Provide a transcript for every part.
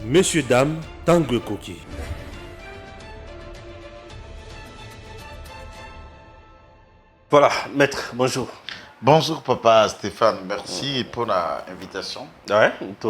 Messieurs, dames, Tanguy Koki. Voilà, maître, bonjour. Bonjour papa Stéphane, merci pour l'invitation. Ouais, tu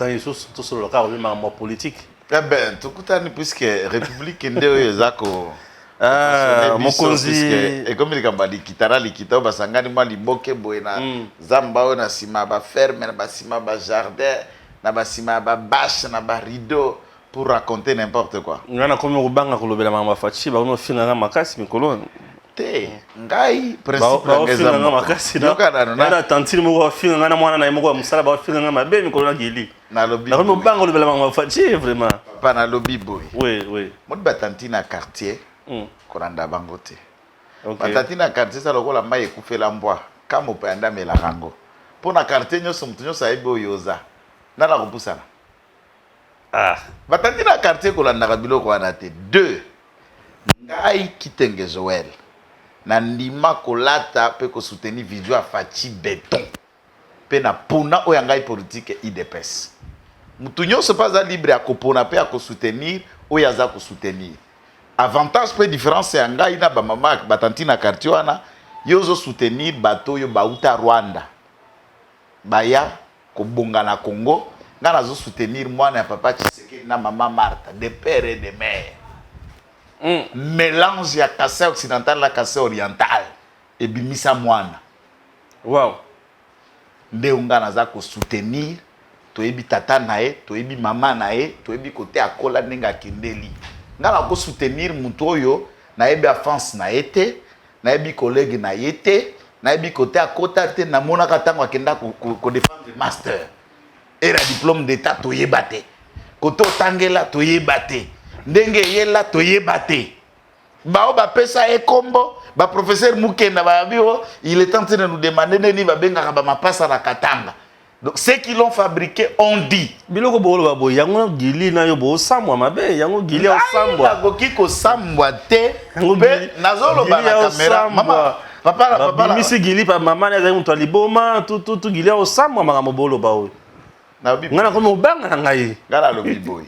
as sur le cas de politique. Eh bien, tu as puisque République Ndeo Zako. Mon konzi. Et comme il y a des kitara, les kitara, basangani ma liboke boena, zamba na sima ba ferme, na ba sima ba jardin, na ba sima ba bâche, na ba rideau pour raconter n'importe quoi. On a comme au banga kolobela mama fachi, ba on finanga makasi mikolo. Te, ngai principe ba finanga makasi na. Na tantine mo finanga na mwana na mo musala ba finanga mabe mikolo na gili. Na lobby. Na comme banga kolobela mama fachi vraiment. Papa na lobby boy. Oui, oui. Mo ba tantine na quartier. Koranda bango te. Okay. Matati na quartier ça lokola mai ekufela mbwa kama opanda mela rango. Po na quartier nyoso mutu nyoso aibo yoza. Nala kopusana. Ah, Matati na quartier kolanda biloko wana te. 2. Ngai Kitenge Joël. Na ndima kolata pe ko soutenir video a Fachi Béton. Pe na pona oya ngai politique IDPS. Mutu nyoso pas libre ya kopona pe ya ko soutenir oya za ko soutenir. Avantage peu différence c'est ngai na ba mama batanti na quartier wana yozo soutenir bato yo bauta Rwanda. Baya ko bonga na Congo, ngana zo soutenir mwana ya papa Tshisekedi na mama Martha, de père et de mère. Mélange ya Kassai occidental la Kassai oriental et bimisa mwana. wow. Nde ngana za ko soutenir to yebi tata na ye, to yebi mama na ye, to yebi côté akola nenga kindeli. Ngala ko soutenir mutu oyo na yebi avance na été na yebi collègue na été na yebi côté à côté te na mona katango akenda ko défendre master et la diplôme d'état to yebate côté otangela to yebate ndenge yela to yebate ba o ba pesa e kombo ba professeur Mukenda ba bio il est en train de nous demander neni ba benga ba mapasa na katanga. Donc ceux qui l'ont fabriqué ont dit Biloko bolo babo yango gili na yo bo samwa mabe yango gili au samwa. Goki ko samwa te. Pe nazolo ba na caméra. Mama papa misi gili pa mama na zamu to liboma tout gili au samwa mama bolo bawo. Na bibi. Ngana ko mbanga na ngai. Ngala lo biboy.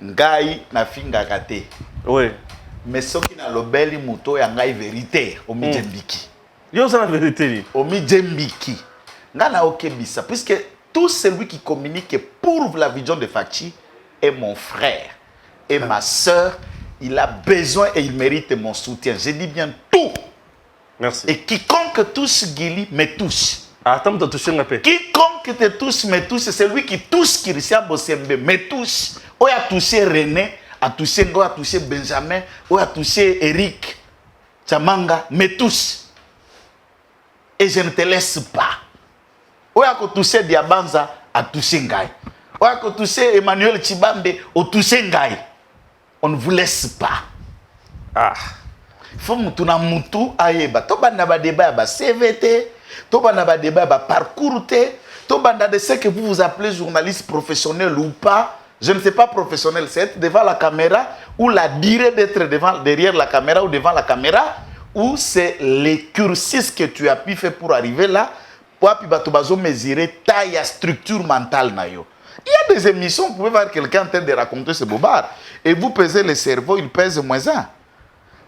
Ngai na finga kate. Oui. Mais soki na lobeli muto ya ngai vérité o mijembiki. Yo ça la vérité. O mijembiki. Ngana okebisa puisque tout celui qui communique pour la vision de Fachi est mon frère et ma sœur, il a besoin et il mérite mon soutien. Je dis bien tout. Merci. Et quiconque touche Gili me touche. Attends, tu touches un peu. Quiconque te touche me touche. C'est celui qui touche Christian Bossembe me touche. On a touché René, a touché Ngo, a touché Benjamin, on a touché Eric Chamanga, me touche. Et je ne te laisse pas. On a touché Diabanza, a touché Ngai. On a touché Emmanuel Chibambe, a touché Ngai. On ne vous laisse pas. Ah. Faut mutu na mutu ayeba. To banda ba débat ba CVT, to banda ba débat ba parcours te, to banda de ce que vous vous appelez journaliste professionnel ou pas. Je ne sais pas professionnel, c'est être devant la caméra ou la durée d'être derrière la caméra ou devant la caméra, ou c'est les cursus que tu as pu faire pour arriver là. Pour mesurer taille et structure mentale. Il y a des émissions, vous pouvez voir quelqu'un en train de raconter ce bobard. Et vous pesez le cerveau, il pèse moins 1.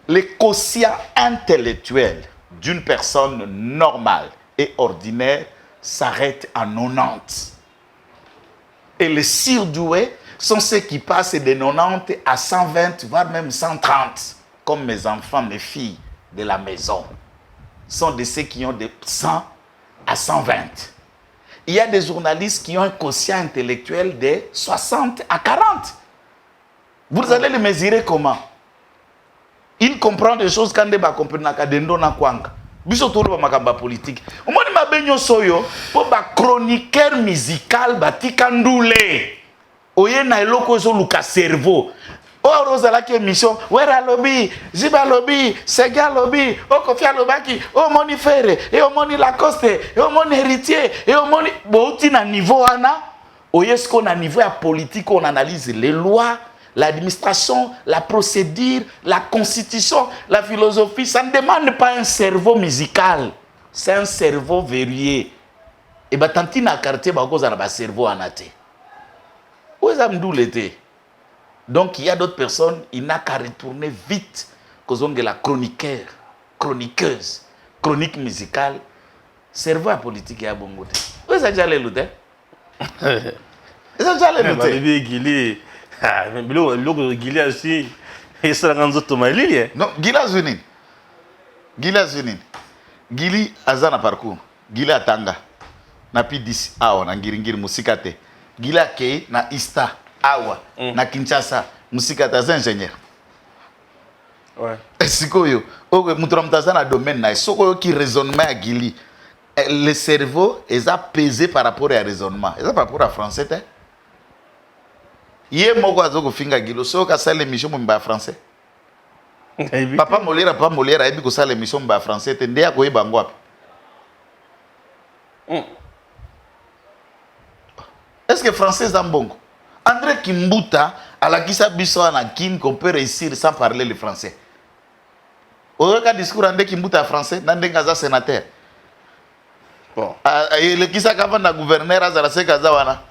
Le quotient intellectuel d'une personne normale et ordinaire s'arrête à 90. Et les surdoués sont ceux qui passent de 90 à 120, voire même 130. Comme mes enfants, mes filles de la maison. Sont de ceux qui ont de 100 à 120. Il y a des journalistes qui ont un quotient intellectuel de 60 à 40. Vous allez le mesurer comment? Il comprend des choses quand il comprend na kwanga. Biso tolo ba makamba politique. Omoni mabenyo soyo po ba chroniqueur musical batika ndule. Oye na eloko zo luka cerveau. Oh, Rosalaki émission, Wera Lobby, Ziba Lobby, Sega Lobby, oh, Kofi Alobaki, oh, Moni Ferre, et oh, Moni Lacoste, et oh, Moni Héritier, et oh, Moni. Bouti na niveau, Anna. Oh, est-ce qu'on a niveau à politique, on analyse les lois, l'administration, la procédure, la constitution, la philosophie. Ça ne demande pas un cerveau musical, c'est un cerveau verrouillé. Et bien, tant qu'il y a un quartier, il y a un cerveau en athée. Où est Amdou l'été? Donc il y a d'autres personnes, il n'a qu'à retourner vite qu'aux ongles la chroniqueur, chroniqueuse, chronique musicale, cerveau à politique et à bongo. Où est-ce que j'allais lutter? Est-ce que j'allais lutter? Bébé Guili, Guili aussi, et ça rend tout mal lié. Non, Gila Zunin. Gila Zunin. Gili azana parcours. Gila Tanga. Na pi 10 awa na ngiringiri musikate. Gila Kei na Ista awa na Kinshasa musikate as ingénieur. Ouais. Sikoyo, owe muturamtaza na domaine na soko qui raisonnement à Gili. Le cerveau est pesé par rapport à raisonnement. Est par rapport à français te? Yé moko azoko finga Gilo so ka sala émission mba français. Papa Molière a dit que ça l'émission mba français te ndé akoyeba ngwapi. Est-ce que français zambongo? André Kimbuta à la kisa biso na kin qu'on peut réussir sans parler le français. Au cas discours André Kimbuta en français, nande ngaza sénateur. Bon. Et le kisa kava na gouverneur azala se kaza wana.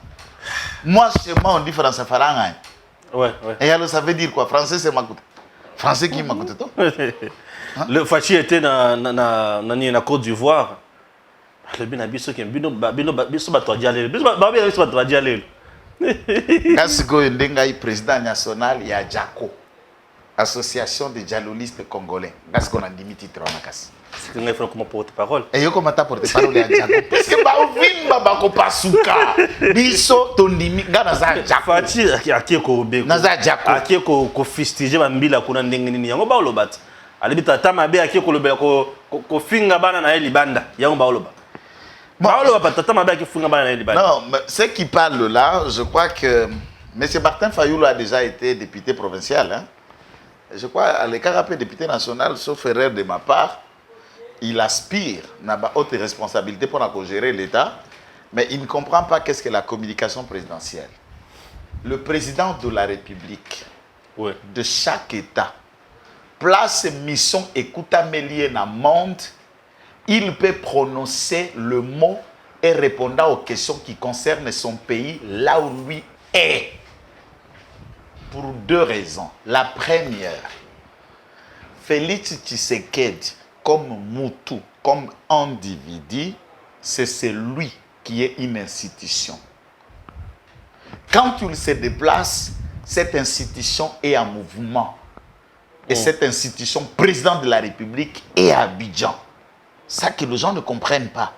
Moi chez moi on dit français faranga. Ouais. Et alors ça veut dire quoi? Français c'est Makuta. Français qui Makuta to? Le Fachi était na Côte d'Ivoire. Le bina biso qui bino biso bato dialé. Biso bato dialé. Kasi ko ndenga i président national ya Jako. Association des dialogistes congolais. Kasi ko na dimiti trona kasi. C'est qu'il faut comme porte-parole. Et yo comment ta porte-parole ya Jako? Parce que ba ovimba ba ko pasuka. Biso tondimi ngana za Jako. Fachi akiko be. Naza Jako. Akiko ko fistije ba mbila kuna ndenge nini yango ba olobata. Alibita tama be akiko lobela ko finga bana na libanda. Yango ba oloba. Non, mais ceux qui parlent là, je crois que M. Martin Fayoulou a déjà été député provincial. Hein? Je crois à l'écart député national, sauf erreur de ma part, il aspire à une haute responsabilité pour gérer l'État, mais il ne comprend pas qu'est-ce que la communication présidentielle. Le président de la République, de chaque État, place mission écoute améliorée dans le monde. Il peut prononcer le mot et répondre aux questions qui concernent son pays là où lui est. Pour deux raisons. La première, Félix Tshisekedi, comme Moutou, comme individu, c'est celui qui est une institution. Quand il se déplace, cette institution est en mouvement. Et cette institution, président de la République, est à Abidjan. Ça que les gens ne comprennent pas.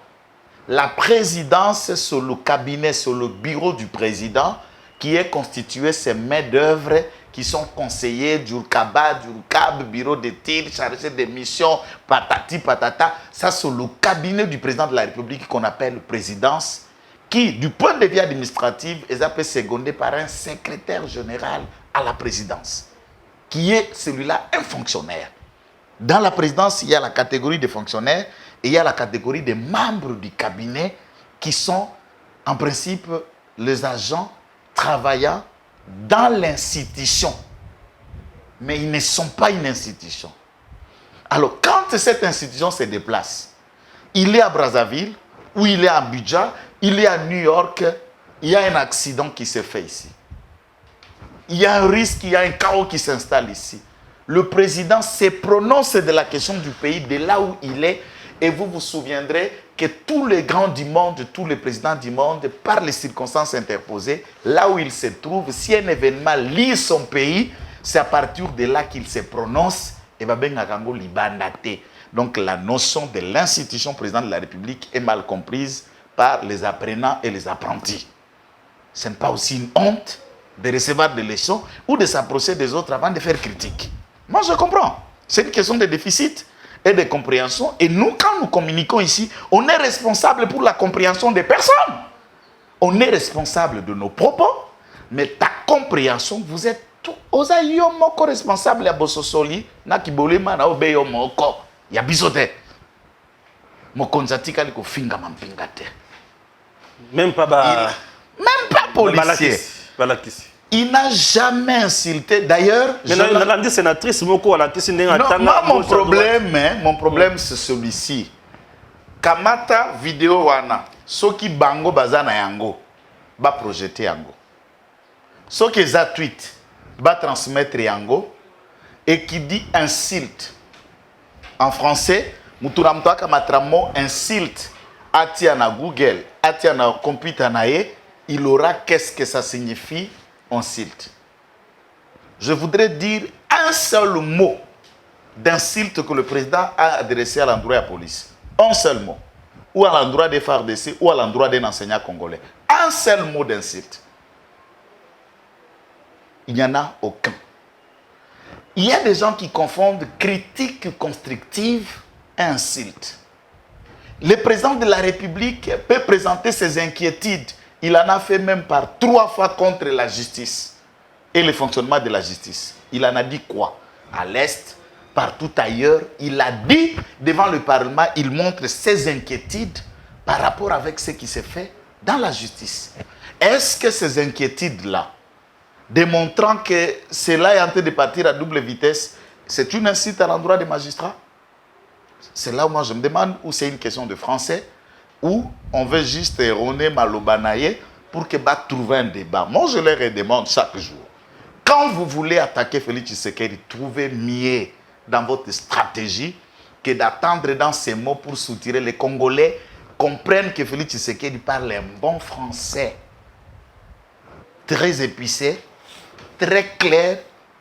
La présidence, c'est le cabinet, c'est le bureau du président qui est constitué ces mains-d'œuvre qui sont conseillers du CABA, du CAB, bureau d'études, chargé des missions, patati patata. Ça, c'est le cabinet du président de la République qu'on appelle présidence, qui, du point de vue administratif, est appelé secondé par un secrétaire général à la présidence, qui est celui-là un fonctionnaire. Dans la présidence, il y a la catégorie des fonctionnaires et il y a la catégorie des membres du cabinet qui sont, en principe, les agents travaillant dans l'institution. Mais ils ne sont pas une institution. Alors, quand cette institution se déplace, il est à Brazzaville, ou il est à Abidjan, il est à New York, il y a un accident qui se fait ici. Il y a un risque, il y a un chaos qui s'installe ici. Le président se prononce de la question du pays, de là où il est, et vous vous souviendrez que tous les grands du monde, tous les présidents du monde, par les circonstances interposées, là où il se trouve, si un événement lie son pays, c'est à partir de là qu'il se prononce, et va bien à libandate. Donc la notion de l'institution président de la République est mal comprise par les apprenants et les apprentis. Ce n'est pas aussi une honte de recevoir des leçons ou de s'approcher des autres avant de faire critique. Moi, je comprends. C'est une question de déficit et de compréhension. Et nous, quand nous communiquons ici, on est responsable pour la compréhension des personnes. On est responsable de nos propos, mais ta compréhension, vous êtes tout. Osayo moko responsable à Bososoli, na kibolema na obeyo moko. Ya bisote. Mokonzati kaliko finga mampingate. Même pas Même pas policier. Il n'a jamais insulté. D'ailleurs, sénatrice, mon problème, c'est celui-ci. Kamata vidéo wana, soki bango bazana yango, ba projeté yango. Ce que les tweet va transmettre Yango et qui dit insulte. En français, Moutoura Kamatramo insulte. Atia na Google, Atia na computer nae, il aura qu'est-ce que ça signifie insulte. Je voudrais dire un seul mot d'insulte que le président a adressé à l'endroit de la police. Un seul mot. Ou à l'endroit des FARDC ou à l'endroit d'un enseignant congolais. Un seul mot d'insulte. Il n'y en a aucun. Il y a des gens qui confondent critique constructive et insulte. Le président de la République peut présenter ses inquiétudes. Il en a fait même par 3 fois contre la justice et le fonctionnement de la justice. Il en a dit quoi? À l'Est, partout ailleurs, il a dit devant le Parlement, il montre ses inquiétudes par rapport avec ce qui s'est fait dans la justice. Est-ce que ces inquiétudes-là, démontrant que cela est en train de partir à double vitesse, c'est une insulte à l'endroit des magistrats? C'est là où moi je me demande, où c'est une question de français, où on veut juste erroner Malobanaye pour que va trouver un débat. Moi je leur demande chaque jour, quand vous voulez attaquer Félix Tshisekedi, trouvez mieux dans votre stratégie que d'attendre dans ces mots pour soutirer les Congolais comprennent que Félix Tshisekedi parle un bon français, très épicé, très clair,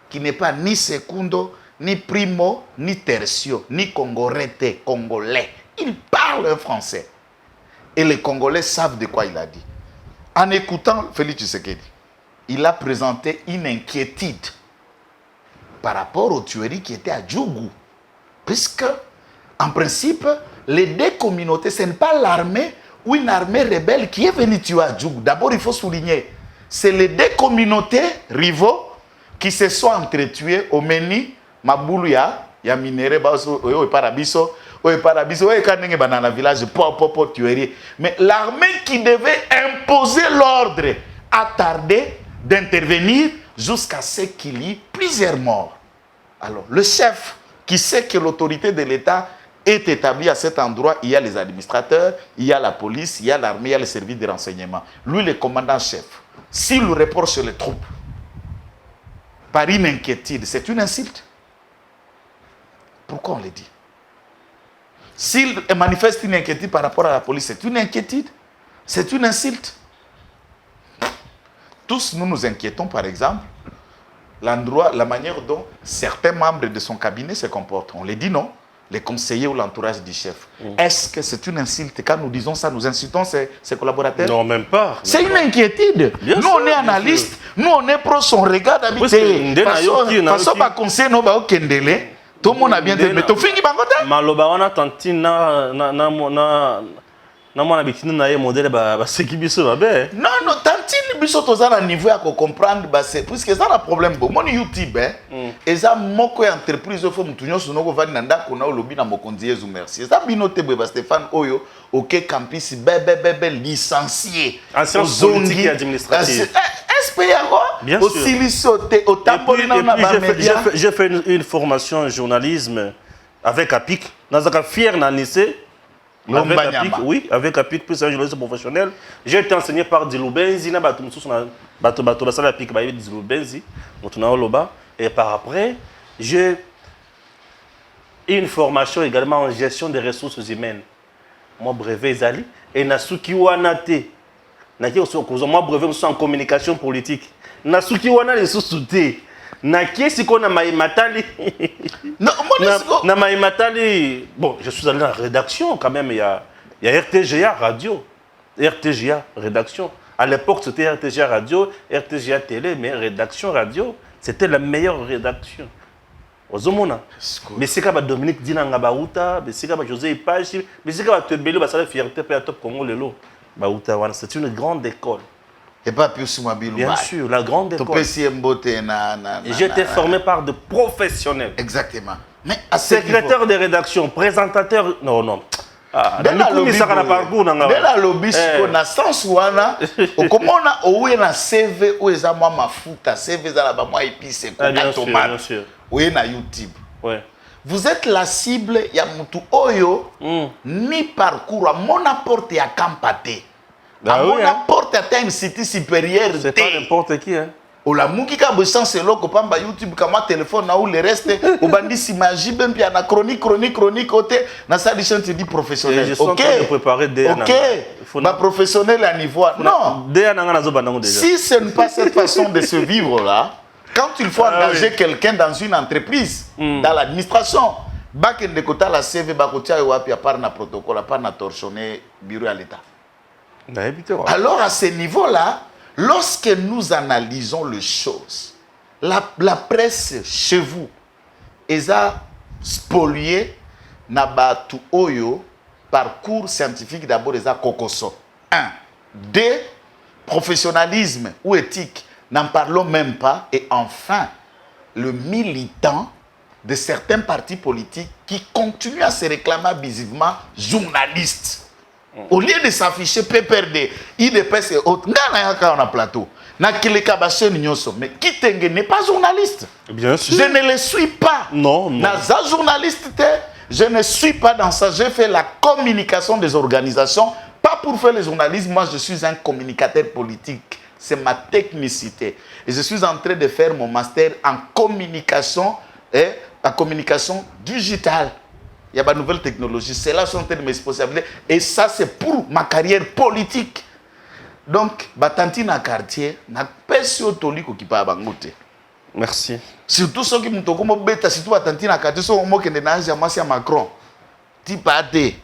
qui n'est pas ni secundo, ni primo, ni tertio, ni congorete, congolais. Il parle un français. Et les Congolais savent de quoi il a dit. En écoutant Félix Tshisekedi, il a présenté une inquiétude par rapport aux tueries qui étaient à Djougou. Puisque, en principe, les deux communautés, ce n'est pas l'armée ou une armée rebelle qui est venue tuer à Djougou. D'abord, il faut souligner, c'est les deux communautés rivaux qui se sont entretuées au Meni, Maboulou ya minéré, Parabiso, banana village, tuerie. Mais l'armée qui devait imposer l'ordre a tardé d'intervenir jusqu'à ce qu'il y ait plusieurs morts. Alors, le chef qui sait que l'autorité de l'État est établie à cet endroit, il y a les administrateurs, il y a la police, il y a l'armée, il y a les services de renseignement. Lui, le commandant-chef, s'il reporte sur les troupes par une inquiétude, c'est une insulte. Pourquoi on le dit? S'il manifeste une inquiétude par rapport à la police, c'est une inquiétude, c'est une insulte. Tous nous nous inquiétons, par exemple, l'endroit, la manière dont certains membres de son cabinet se comportent. On les dit non, les conseillers ou l'entourage du chef. Est-ce que c'est une insulte? Quand nous disons ça, nous insultons ses collaborateurs? Non, même pas. C'est une inquiétude. Bien nous, sûr, on est analystes, nous, on est pro son regard d'habiter. Façon pas conseiller, nous, au Kendele. Tout le monde a bien dit, mais tu finis par côté. Maloba, on a tenté na mon habitude na modèle c'est qui biso babé. Non, tantine biso toza na niveau à comprendre puisque ça a un problème bon mon YouTube eza moko entreprise fo mutunyo sonoko vani na ndako na olobi na mokonzi yezu merci. Eza binote ba Stéphane Oyo OK campus bébé licencié en sciences politiques et administratives. Bien sûr. J'ai fait une formation en journalisme avec APIC. Nazaka fier na Nissé. Avec APIC, oui, avec APIC, plus un journaliste professionnel. J'ai été enseigné par Diloubenzi, et par après, j'ai une formation également en gestion des ressources humaines. Moi, brevet Zali, et Nasuki Wanate. Moi, brevet en communication politique. Nasuki Wana les sous-soutés. Nakie si qu'on a Maïmatali. Non, na Maïmatali. Bon, je suis allé dans la rédaction quand même. Il y a RTGA Radio. RTGA rédaction. À l'époque, c'était RTGA Radio, RTGA Télé, mais rédaction radio, c'était la meilleure rédaction. Ozomona. Mais c'est comme Dominique Dinanga Baouta, mais c'est comme José Ipachi, mais c'est comme Tebelo, bah ça la fierté pour Top Congo Lelo. Baouta, c'est une grande école. Et pas plus sous ma bille. Bien sûr, la grande école. J'ai été formé par de professionnels. Exactement. Mais secrétaire de rédaction, présentateur. Non. Dès la lobby, na sens wana, comment on a oué na CV ou eza moi mafuta, CV za la ba moi épice ko na tomate. Oui na YouTube. Ouais. Vous êtes la cible ya mutu oyo ni parcours à mon apporte ya kampate. À mon apporte à une cité supérieure. C'est pas n'importe qui hein. la mukika besan c'est loko pamba YouTube kama téléphone na ou le reste au bandi s'imagine bien puis na chronique côté na ça des tu dis professionnel. Je suis en train de préparer des OK. Ma professionnel à niveau. Non. Si ce n'est pas cette façon de se vivre là, quand il faut engager quelqu'un dans une entreprise, dans l'administration, bac de côté la CV bakotia wapi à part na protocole, à part na torchonner bureau à l'état. Alors à ce niveau-là, lorsque nous analysons les choses, la presse chez vous est spoliée na batu oyo parcours scientifique d'abord les kokoso. 1. 2. Professionnalisme ou éthique, n'en parlons même pas. Et enfin, le militant de certains partis politiques qui continuent à se réclamer visiblement journalistes. Au lieu de s'afficher PPRD, IDPS et autres, on a plateau. Mais Kitenge n'est pas journaliste. Bien sûr. Je ne le suis pas. Non. Naza journaliste, je ne suis pas dans ça. J'ai fait la communication des organisations. Pas pour faire le journalisme. Moi, je suis un communicateur politique. C'est ma technicité. Et je suis en train de faire mon master en communication et la communication digitale. Il y a de nouvelles technologies. C'est là sont mes responsabilités. Et ça, c'est pour ma carrière politique. Donc, batanti na quartier, na pesio toliko qui pa bangote. Merci. Surtout ceux qui m'ont comme bêta, surtout batanti na quartier, sont au moins que des nages à Massia Macron. Ti pate.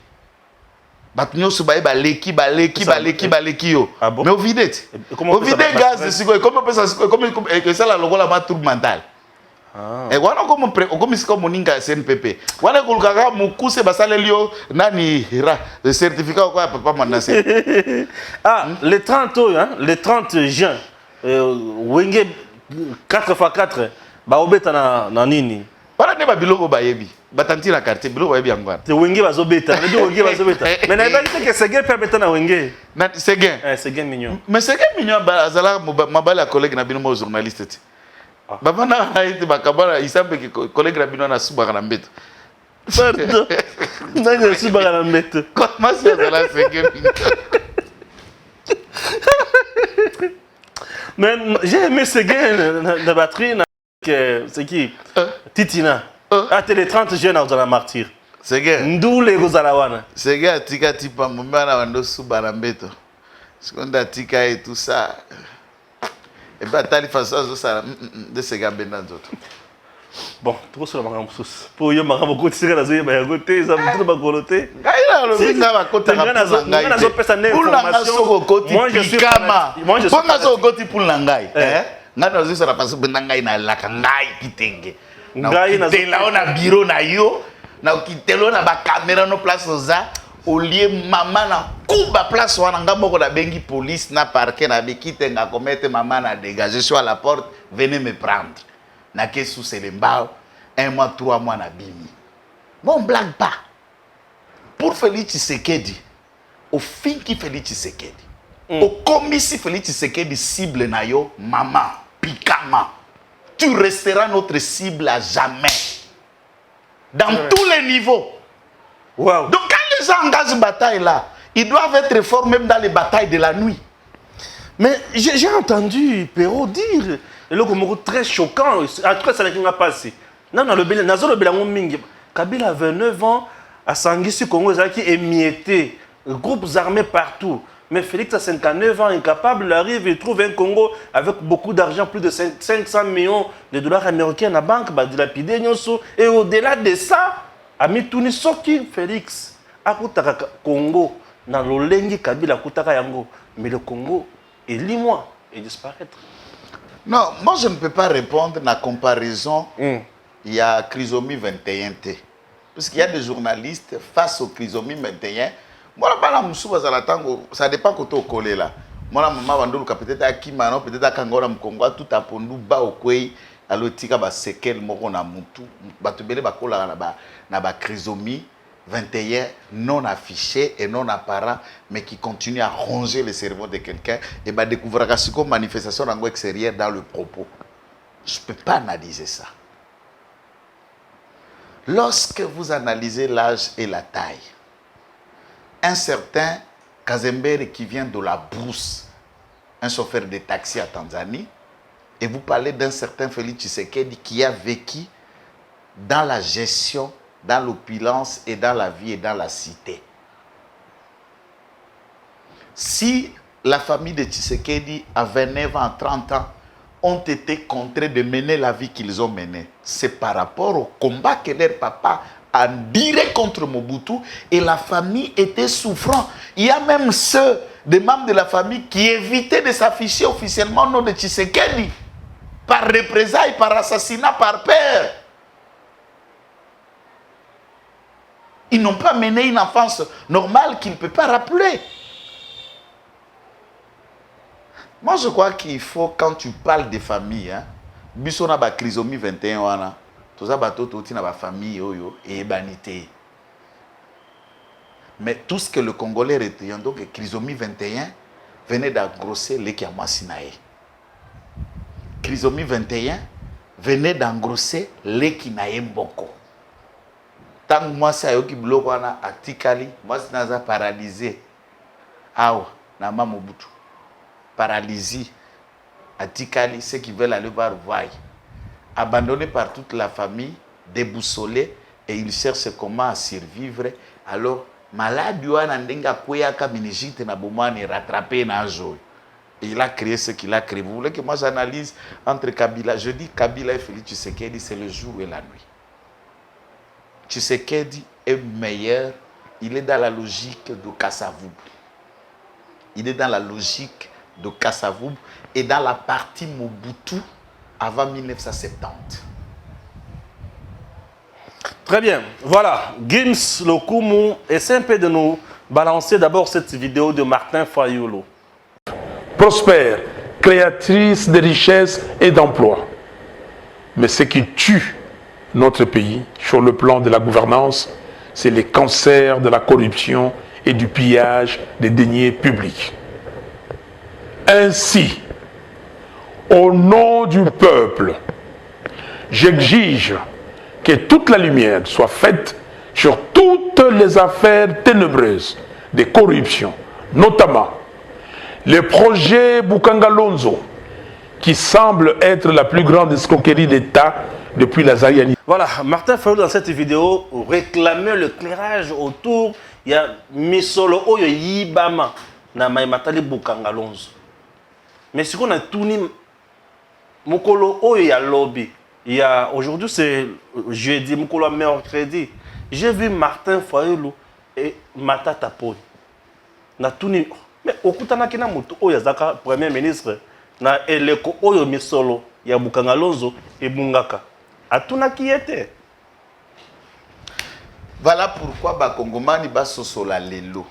Batunyo se bae baleki yo. Ah bon? Mais au vide. Au vide gaz de sigo. Comment on peut ça? Comme que ça la logo la ma trouble mentale. Et voilà comme c'est comme moninga CNPP. Voilà que le mukuse basale lio nani le certificat quoi papa manase. Le 30 hein, le 30 juin wenge 4x4 ba obeta na nini. Voilà ne ba biloko ba yebi. Batanti na quartier biloko ba yebi angwa. Te wenge bazobeta, wenge bazobeta. Mais na ba que c'est gain permettre na wenge. Na c'est gain. C'est gain mignon. Mais c'est gain mignon bazala mabala collègue na bino journaliste. Babana haiti bakabana isambe ki collègue rabino na subaka na mbeto. Pardon. Nani subaka na mbeto. Comment ça la c'est Mais j'ai aimé ce gain de batterie c'est qui Titina. Ah t'es le 30 juin dans la martyr. C'est gain. Ndule gozalawana. C'est gain tika tipa mbana wando subaka na mbeto. Seconda tika et tout ça. Et bien, tu as fait ça de ces gars d'autres. Bon, trop sur la marque pour y avoir beaucoup de tirer la zone, mais côté, ça me trouve pas coloté. Moi, je suis pour l'angai. Nga zo sala pasu benangai na la kangai kitenge. Ngai na zo na bureau na yo, na kitelo na ba caméra no place za. Au lieu maman na kuba place wana ngamoko na bengi police na parquet na bikite nga commettre maman na dégager sur la porte venez me prendre na ke sous Selembao 1 mois 3 mois na bimi bon blague pas pour Félix Tshisekedi au fin qui Félix Tshisekedi au commissi Félix Tshisekedi cible na yo maman pikama tu resteras notre cible à jamais dans tous les niveaux. Wow. Donc quand les gens engagent une bataille là, ils doivent être forts même dans les batailles de la nuit. Mais j'ai entendu Perrault dire, et là comme très choquant, en tout cas ça n'a pas passé. Non, le Bélangon Mingi, Kabila a 29 ans, à Sanguissu Congo, qui est émietté, groupes armés partout. Mais Félix a 59 ans, incapable, il arrive, il trouve un Congo avec beaucoup d'argent, plus de 500 millions de dollars américains à la banque, dilapidé, et au-delà de ça, Ami Touni Soki Félix, akutaka Congo, dans l'Olengi Kabila akutaka yango, mais le Congo est limoi et disparaître. Non, moi je ne peux pas répondre à la comparaison. Il y a Chrysomie 21 T. Parce qu'il y a des journalistes face au Chrysomie 21. Moi, ça dépend quand on collé là. Moi, maman, peut-être à Kimano, peut-être à Kangora Mkongo, tout à Pondou, ba au Kwei, à l'Otika, ba sekel, moko na mutu, batubele bakola na ba Chrysomie 21 non affiché et non apparent, mais qui continue à ronger le cerveau de quelqu'un et bah découvrir que manifestation en extérieur dans le propos. Je ne peux pas analyser ça. Lorsque vous analysez l'âge et la taille, un certain Kazembere qui vient de la brousse, un chauffeur de taxi à Tanzanie, et vous parlez d'un certain Félix Tshisekedi qui a vécu dans la gestion, dans l'opulence et dans la vie et dans la cité. Si la famille de Tshisekedi à 29 ans, 30 ans ont été contraints de mener la vie qu'ils ont menée, c'est par rapport au combat que leur papa a direct contre Mobutu et la famille était souffrant. Il y a même ceux des membres de la famille qui évitaient de s'afficher officiellement au nom de Tshisekedi par représailles, par assassinat, par peur. Ils n'ont pas mené une enfance normale qu'ils ne peuvent pas rappeler. Moi, je crois qu'il faut, quand tu parles des familles, Bissona ba trisomie 21 wana, tout ça bateau tout na ba famille oyo et banité. Mais tout ce que le Congolais retient, donc trisomie 21 venait d'engrosser les Kiamasinae. Trisomie 21 venait d'engrosser les Kinae Mboko. Tant que moi, c'est qui bloque wana atikali, moi c'est naza paralysé. Awa na Mobutu. Paralysie, atikali, ceux qui veulent aller voir Vaille. Abandonné par toute la famille, déboussolé, et il cherche comment survivre. Alors, malade, rattrapé na joie. Et il a créé ce qu'il a créé. Vous voulez que moi j'analyse entre Kabila? Je dis Kabila et Félix Tshisekedi, c'est le jour et la nuit. Tshisekedi est meilleur, il est dans la logique de Kassavoub. Il est dans la logique de Kassavoub et dans la partie Mobutu avant 1970. Très bien. Voilà. Gims Lokumu, essaie un peu de nous balancer d'abord cette vidéo de Martin Fayulu. Prospère, créatrice de richesses et d'emplois. Mais ce qui tue notre pays sur le plan de la gouvernance, c'est les cancers de la corruption et du pillage des deniers publics. Ainsi, au nom du peuple, j'exige que toute la lumière soit faite sur toutes les affaires ténébreuses de corruption, notamment le projet Bukangalonzo, qui semble être la plus grande escroquerie d'État depuis la Zaïani. Voilà, Martin Fayulu dans cette vidéo réclamait le clairage autour, il y a Misolo Oyo Yibama, na Maimatali Bukangalonzo. Mais ce qu'on a tourné, Mokolo Oyo ya lobby. Il y a aujourd'hui c'est jeudi, Mokolo mercredi. J'ai vu Martin Fayulu et Matata Poni. Na tourné, mais okutana kina mutu Oyo zaka premier ministre na eleko Oyo Misolo ya Bukangalonzo et Bungaka. Atuna qui était. Voilà pourquoi Bakongomani basosola lelo.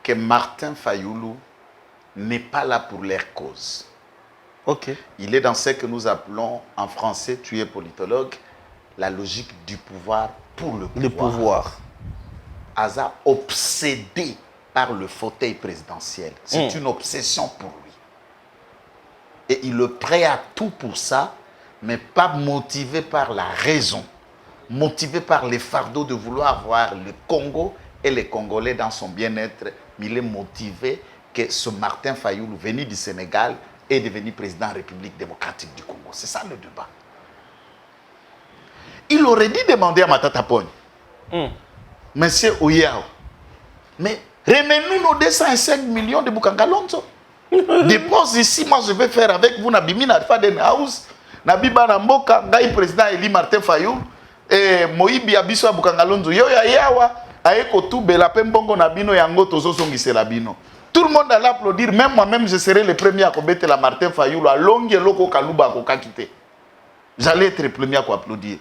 Que Martin Fayulu n'est pas là pour leur cause. Okay. Il est dans ce que nous appelons en français, tu es politologue, la logique du pouvoir pour le pouvoir. Le pouvoir. Aza obsédé par le fauteuil présidentiel. C'est une obsession pour lui. Et il est prêt à tout pour ça, mais pas motivé par la raison. Motivé par les fardeaux de vouloir voir le Congo et les Congolais dans son bien-être. Mais il est motivé que ce Martin Fayulu, venu du Sénégal, est devenu président de la République démocratique du Congo. C'est ça le débat. Il aurait dû demander à Matata Poni, Monsieur Oyao, mais remets-nous nos 205 millions de Bukangalonzo. Dépose ici, moi je vais faire avec vous, Nabimi na Faden House, Nabiba Namboka, Gaï président Eli Martin Fayulu, et Moïbi Abiso Bukangalonzo, Yo ya yawa, Aeko Toube, la Pembongo Nabino, Yango Tozo Songise Labino. Tout le monde allait applaudir, même moi-même, je serai le premier à combattre la Martin Fayulu, à Longue Loko Kalouba Koka Kite. J'allais être le premier à applaudir.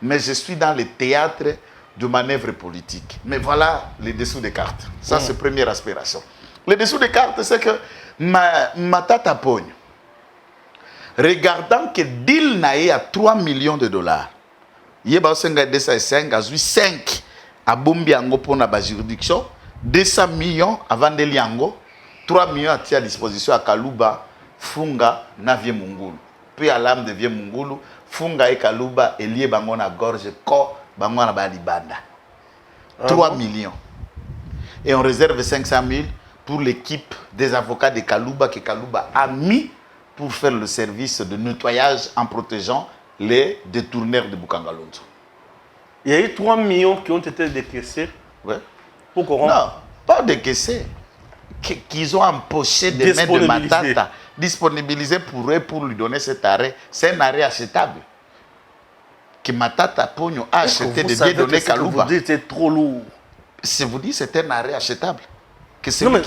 Mais je suis dans le théâtre de manœuvres politiques. Mais voilà les dessous des cartes. Ça, c'est la première aspiration. Le dessous des cartes, c'est que Matata Pogno, regardant que deal nae à 3 millions de dollars, il y a 5 à Bombi Ango pour la juridiction, 200 millions avant de Liango, 3 millions à disposition à Kalouba, Funga, Navie Mungulu. Puis à l'âme de Vie Mungulu, Funga et Kalouba, et lié Bangona Gorge, Ko, Bangona Balibanda. 3 millions. Et on réserve 500 000 pour l'équipe des avocats de Kalouba que Kalouba a mis pour faire le service de nettoyage en protégeant les détourneurs de Bukangalonzo. Il y a eu 3 millions qui ont été décaissés. Ouais. Pour corrompre. Non, pas décaissés. Qu'ils ont empoché des mains de Matata, disponibilisés pour eux pour lui donner cet arrêt. C'est un arrêt achetable. Que Matata Pogno a acheté de bien donner Kalouba. Vous dites c'est trop lourd. Je vous dis, c'est un arrêt achetable. Que celui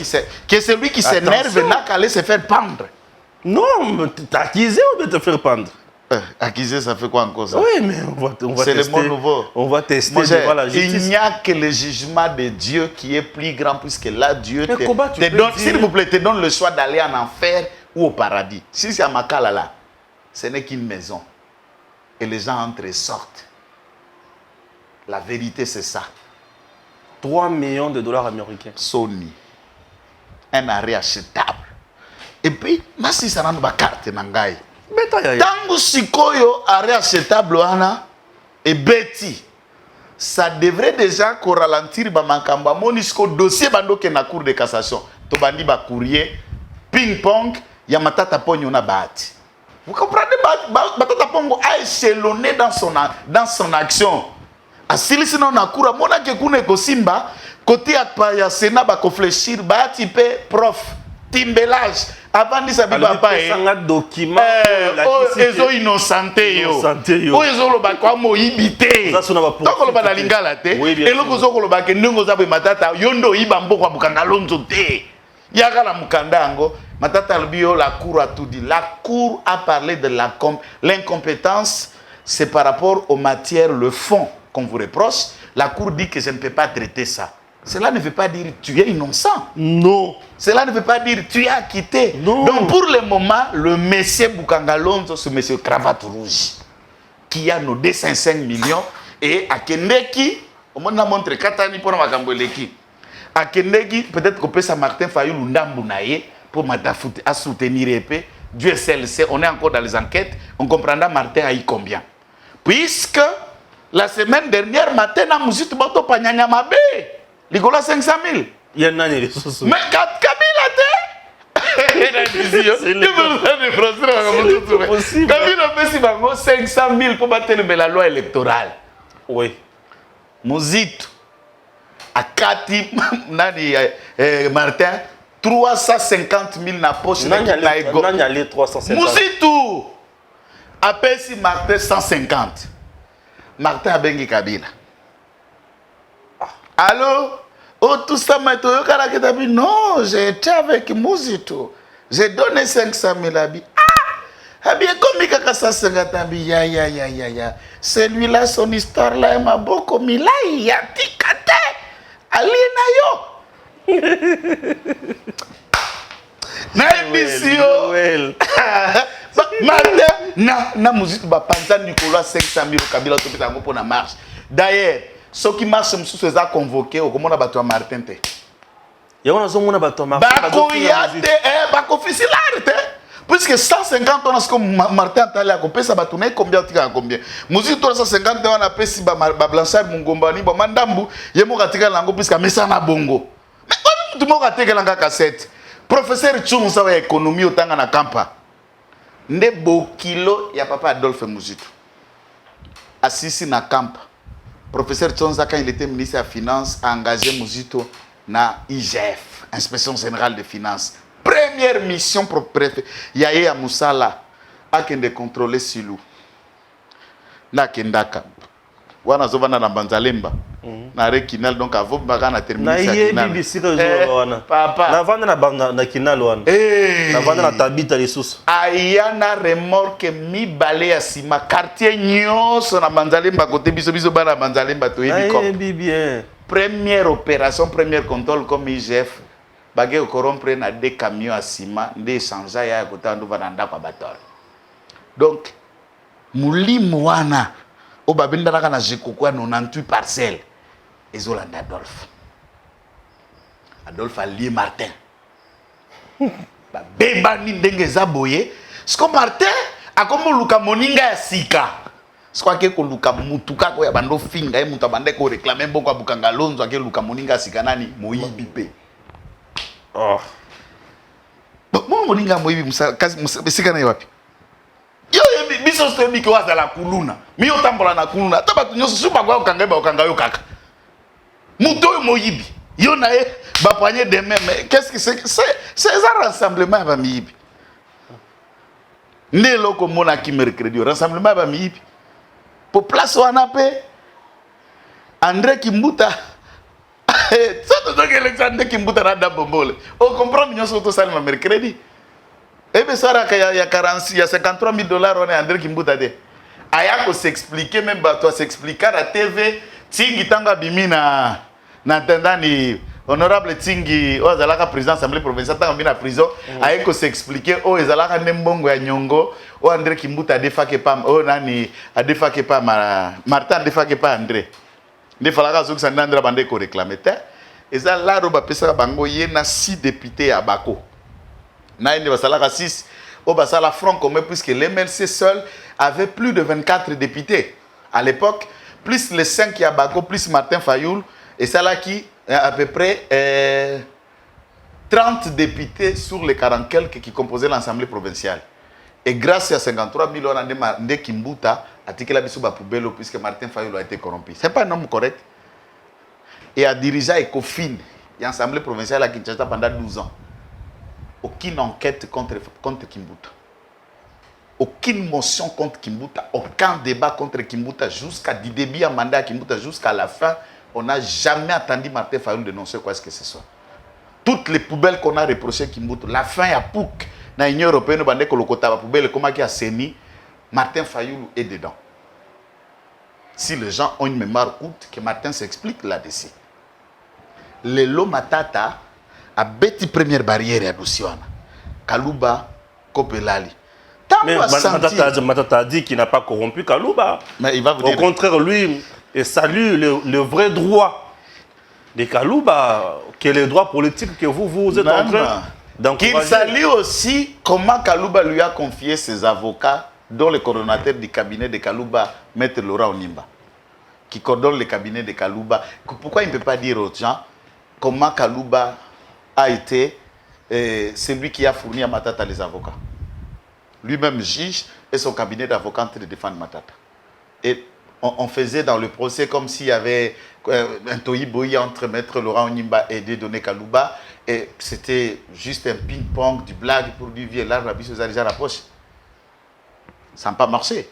qui s'énerve n'a qu'à aller se faire pendre. Non, mais t'es accusé ou bien te faire pendre? Accusé, ça fait quoi encore ça? Oui, mais on va c'est tester. le mot nouveau. On va tester devant la justice. Il n'y a que le jugement de Dieu qui est plus grand, puisque là, Dieu te donne, s'il vous plaît, te donne le choix d'aller en enfer ou au paradis. Si c'est à Makala là, ce n'est qu'une maison. Et les gens entrent et sortent. La vérité, c'est ça. 3 millions de dollars américains. Sony. Un arrêt achetable. Et puis, si ça n'a pas carte, nangai. Tango sikoyo arrêt achetable wana et beti. Ça devrait déjà ralentir ba mankamba monisco dossier bando ke na cour de cassation. To bandi ba courrier ping pong ya Matata Pogno na bahati. Vous comprenez? Matata Pongo a échelonné dans son action. Asilisi na nakura mona ke kuna ko simba côté ya Sénat ba réfléchir ba type prof timbelage avant de savoir papa un document ezo innocenté yo o ezo lo ba kwa moyibité toko lo ba na lingala te eloko zo ko lo ba ke ndingo za be Matata yondo iba mboko Bukangalonzo te yaka la mukandango Matata Albio. La cour a tout dit. La cour a parlé de l'incompétence. C'est par rapport aux matières, le fond qu'on vous reproche. La cour dit que je ne peux pas traiter ça. Cela ne veut pas dire tu es innocent. Non. Cela ne veut pas dire tu es acquitté. Non. Donc pour le moment, le monsieur Bukangalonzo, ce monsieur cravate rouge, qui a nos 205 millions, et à Kendeki, on m'a montré Katani pour Makamboueleki. À Kendeki, peut-être qu'on peut ça Martin Fayou Ndambounaye pour à soutenir épée. Dieu seul sait, on est encore dans les enquêtes, on comprendra Martin a eu combien. Puisque la semaine dernière, Martin a moussé tout bateau Panyanya Mabe. Ligola 500 000. Il y en a des ressources. Mais Kabila Kabila a 500 000 pour battre la loi électorale. Oui. Mouzito. À Kati, Martin, 350 000 na poche. Non, il y a les 350. Mouzito. Appelle si Martin 150. Martin a bengi Kabila. Allô? Oh, tout ça, non, j'ai été avec Mouzito. J'ai donné 500 000 habits. Ah! Habillé comme il y a 150 habits. Ya. Celui-là, son histoire là, il m'a beaucoup mis là. Il y a ticate. Alina yo. Naibisio. Martin, na Mouzito, Panza Nicolas 500 000 Kabila, tout le temps pour la marche. D'ailleurs, ceux qui marchent sous ces actes convoqués, au comment on a battu Martin? Il y a un homme qui a battu Martin. Puisque 150 ans, ce que Martin a allé à couper, ça va tourner combien? Musique 350 ans, on a payé si Blanchard Mungombani, Mandambu, il y a mon ratika lango, puisque Messana Bongo. Mais tout le monde a ratika langa cassette. Professeur Tchoum, ça va économie au temps na Kampa. Nde Bokilo, il y a papa Adolphe Mouzito. Assisi na Kampa. Professeur Tchonza, quand il était ministre de la Finance, a engagé Mouzito na IGF, Inspection Générale des Finances. Première mission pour préfet. Yaye Moussala a de contrôler Silou. Na Kendaka. Wana zovana na Banzalemba. Na Rekinal, donc avant de terminer sa Kinal. Papa. Na vanda na Kinal wana. Na vanda na Tabita ressources. Ayana remorque mi balé à Sima. Quartier nyonso na Banzalemba côté biso bana Banzalemba to yebi bien. Première opération, premier contrôle comme IGF. Bagé au corrompre na 2 camions à ciment, des changea ya côté ndo vananda kwa bator. Donc mulimu wana o babinda na jikoko 98 parcelles. Ezolanda Adolphe Ali Martin. Ba beba ni ndenge za boye. Siko Martin akomo luka moninga ya sika. Siko ake ko luka mutuka ko ya bando finga e muta bande ko réclamer mboko Bukangalonzo ake luka moninga ya sika nani moyibi pe. Oh. Bon, moninga moyibi mesika na ye wapi yo biso soyebi ke wazala kuluna mi otambola na kuluna ata bato nyonso so bakoya kokanga ye bakokanga yo kaka moto oyo moyibi yo na ye bapoignée de même qu'est-ce que c'est eza rassemblement ya bamiyibi nde eloko omonaki mercredi rassemblement ya bamiyibi po place wana mpe André Kimbuta soto toki élection André Kimbuta na da bombole o comprendre nyonso tosalema mercredi ebe saraka ya 53 000 dollars wana André Kimbuta de aya s'expliquer même bato s'expliquer à TV tingi tanga bimi na tendani honorable tingi o azalaka président assemblée provinciale tanga bimi na prison aya s'expliquer o ezalaka nembongo ya nyongo o André Kimbuta adefake pa o nani adefake pa Martin adefake pa André ne falaka zoki sa ndandra bande ko réclamer te eza la roba pesa bango ye na 6 députés à Bako na ine basalaka 6 au basala front commun puisque l'MLC seul avait plus de 24 députés à l'époque plus les 5 qui à Bako plus Martin Fayoul et ça là qui à peu près 30 députés sur les 40 quelques qui composaient l'Assemblée provinciale. Et grâce à 53 000 euros de Kimbuta, a tiré la biso poubelle puisque Martin Fayoul a été corrompu. Ce n'est pas un homme correct. Et a dirigé Ecofin, l'Assemblée provinciale à Kinshasa pendant 12 ans. Aucune enquête contre Kimbuta. Aucune motion contre Kimbuta. Aucun débat contre Kimbuta jusqu'à du début à mandat à Kimbuta jusqu'à la fin. On n'a jamais entendu Martin Fayoul dénoncer quoi que ce soit. Toutes les poubelles qu'on a reprochées Kimbuta, la fin à Pouk. Dans l'Union européenne, on a dit que le quota de poubelle, comment qui a séni, Martin Fayoul est dedans. Si les gens ont une mémoire courte, que Martin s'explique là-dessus. Le Lomatata a bêti première barrière à Douciana. Kalouba, Kopelali. Mais Matata a dit qu'il n'a pas corrompu Kalouba. Mais il va vous Au dire. contraire, lui, il salue le vrai droit de Kalouba, qui est le droit politique que vous êtes en train d'encourager. Qu'il salue aussi comment Kalouba lui a confié ses avocats, dont le coordonnateur du cabinet de Kalouba, Maître Laurent Onimba, qui coordonne le cabinet de Kalouba. Pourquoi il ne peut pas dire aux gens comment Kalouba a été celui qui a fourni à Matata les avocats? Lui-même juge et son cabinet d'avocats en train de défendre Matata. Et on faisait dans le procès comme s'il y avait un toyi-boyi entre Maître Laurent Onimba et Dieudonné Kalouba. Et c'était juste un ping-pong, du blague pour lui vieux là, Rabbi Sozarija la poche. Ça n'a pas marché.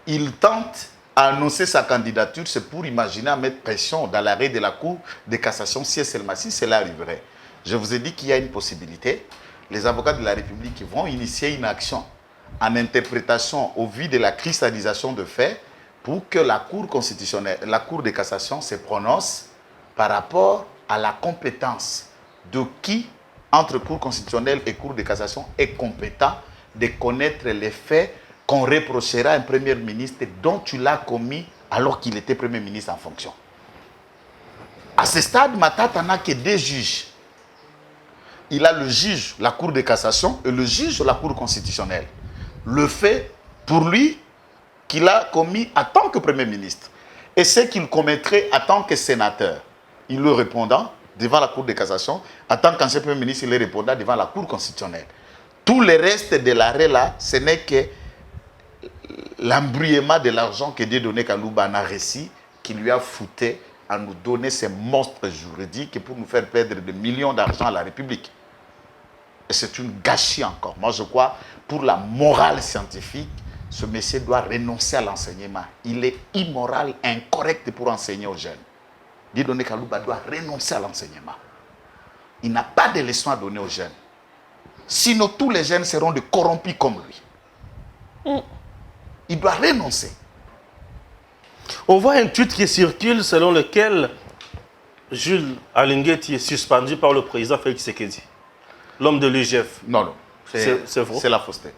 Il tente à annoncer sa candidature, c'est pour imaginer à mettre pression dans l'arrêt de la Cour de cassation si cela arriverait. Je vous ai dit qu'il y a une possibilité. Les avocats de la République vont initier une action en interprétation au vu de la cristallisation de faits pour que la Cour constitutionnelle, la Cour de cassation se prononce par rapport à la compétence de qui, entre Cour constitutionnelle et Cour de cassation, est compétent de connaître les faits qu'on reprochera à un Premier ministre dont tu l'as commis alors qu'il était Premier ministre en fonction. À ce stade, Matata n'a que 2 juges. Il a le juge, la Cour de cassation, et le juge, la Cour constitutionnelle. Le fait, pour lui, qu'il a commis en tant que Premier ministre. Et ce qu'il commettrait en tant que sénateur. Il le répondant devant la Cour de cassation, en tant qu'ancien Premier ministre, il le répondant devant la Cour constitutionnelle. Tout le reste de l'arrêt là, ce n'est que l'embrouillement de l'argent que Dieudonné Kalouba a réussi, qui lui a fouté à nous donner ces monstres juridiques pour nous faire perdre des millions d'argent à la République. Et c'est une gâchis encore. Moi, je crois, pour la morale scientifique, ce monsieur doit renoncer à l'enseignement. Il est immoral, incorrect pour enseigner aux jeunes. Dieudonné Kalouba doit renoncer à l'enseignement. Il n'a pas de leçons à donner aux jeunes. Sinon, tous les jeunes seront des corrompus comme lui. Il doit renoncer. On voit un tweet qui circule selon lequel Jules Alinguet est suspendu par le président Félix Tshisekedi, l'homme de l'IGF. Non. C'est faux. C'est la fausseté.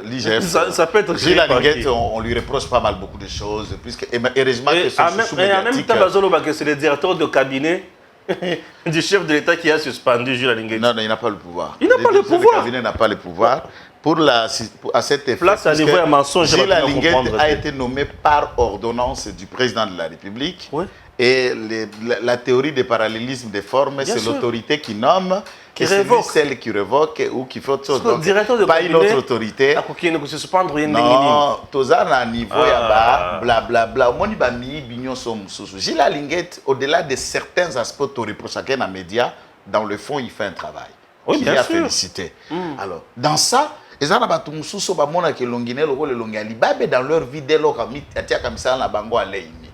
L'IGF, ça peut être Gilles Alinguet, on lui reproche pas mal beaucoup de choses, puisque heureusement que son chouchou médiatique... En même temps, c'est le directeur de cabinet du chef de l'État qui a suspendu Jules Alinguet. Non, il n'a pas le pouvoir. Il n'a pas le pouvoir. Le cabinet n'a pas le pouvoir. À cet effet, là, ça niveau un mensonge. Gilles Alinguet a été nommé par ordonnance du président de la République. Oui. Et la théorie des parallélismes des formes, c'est l'autorité qui nomme Qui et c'est lui révoque. celle qui révoque ou qui fait autre chose. Le Donc, directeur de pas une cabinet, autre autorité. il se suspendre rien Non, toza na niveau ya Ah. ba blablabla. Omoni ba mi bignon so mususu. Gilles Alinguette, au-delà de certains aspects to reproche chacun dans média, dans le fond il fait un travail. Oui, qui bien a sûr. félicité. Alors, dans ça, les gens ba mususu ba mona ke longine le longi alibabe dans leur vie dès lors atia kamisa na bango aleini.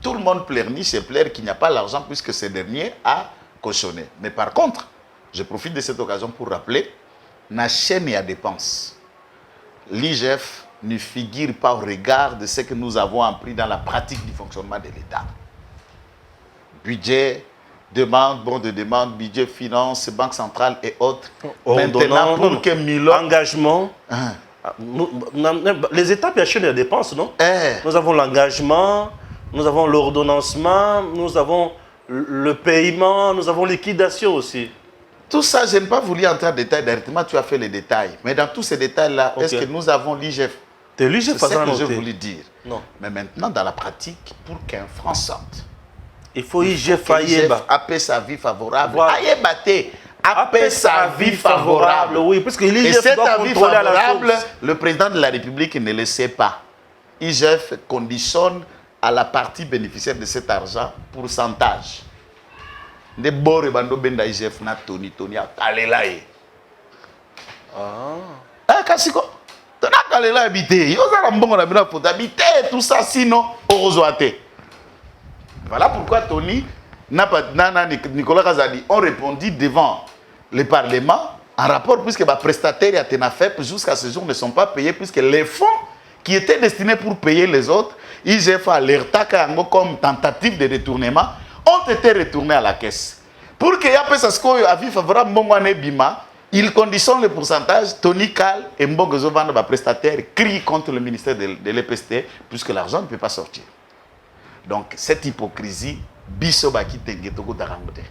Tout le monde pleurniche et pleure qu'il n'y a pas l'argent puisque ce dernier a cautionné. Mais par contre, je profite de cette occasion pour rappeler, la chaîne à dépenses. L'IGF ne figure pas au regard de ce que nous avons appris dans la pratique du fonctionnement de l'État. Budget, demande, bon de demande, budget, finance, banque centrale et autres. Maintenant, pour que Milo... Engagement. Hein. Les étapes de la chaîne de dépenses, non? Eh. Nous avons l'engagement, nous avons l'ordonnancement, nous avons le paiement, nous avons liquidation aussi. Tout ça, je n'ai pas voulu entrer en détail. Directement, tu as fait les détails. Mais dans tous ces détails-là, Okay. est-ce que nous avons l'IGF? C'est l'IGF C'est ce que je noter. voulais dire. Non. Mais maintenant, dans la pratique, pour qu'un franc sorte, Il faut IGF que l'IGF Ayeba. ait sa vie favorable. Voilà. Ayeba te, ait sa vie favorable. Oui, parce que Et l'IGF cette doit avis contrôler la favorable, chose. le président de la République ne le sait pas. IGF conditionne à la partie bénéficiaire de cet argent pourcentage. De bore bando benda IGF na Tony akalela ye. Ah. Kasiko. Tona akalela habité. Yo za mbongo na bina photo habité tout ça sinon orozoate. Voilà pourquoi Tony Nicolas Kazadi ont répondu devant le Parlement en rapport puisque les prestataires et FEP jusqu'à ce jour ne sont pas payés puisque les fonds qui étaient destinés pour payer les autres, IGF alerta comme tentative de détournement, ont été retournés à la caisse. Pour qu'il y ait ce avis favorable, il conditionne le pourcentage. Tony Kal et Mbongo Zovanda, prestataire, crient contre le ministère de l'EPST puisque l'argent ne peut pas sortir. Donc, cette hypocrisie, biso baki tenge toko darangote.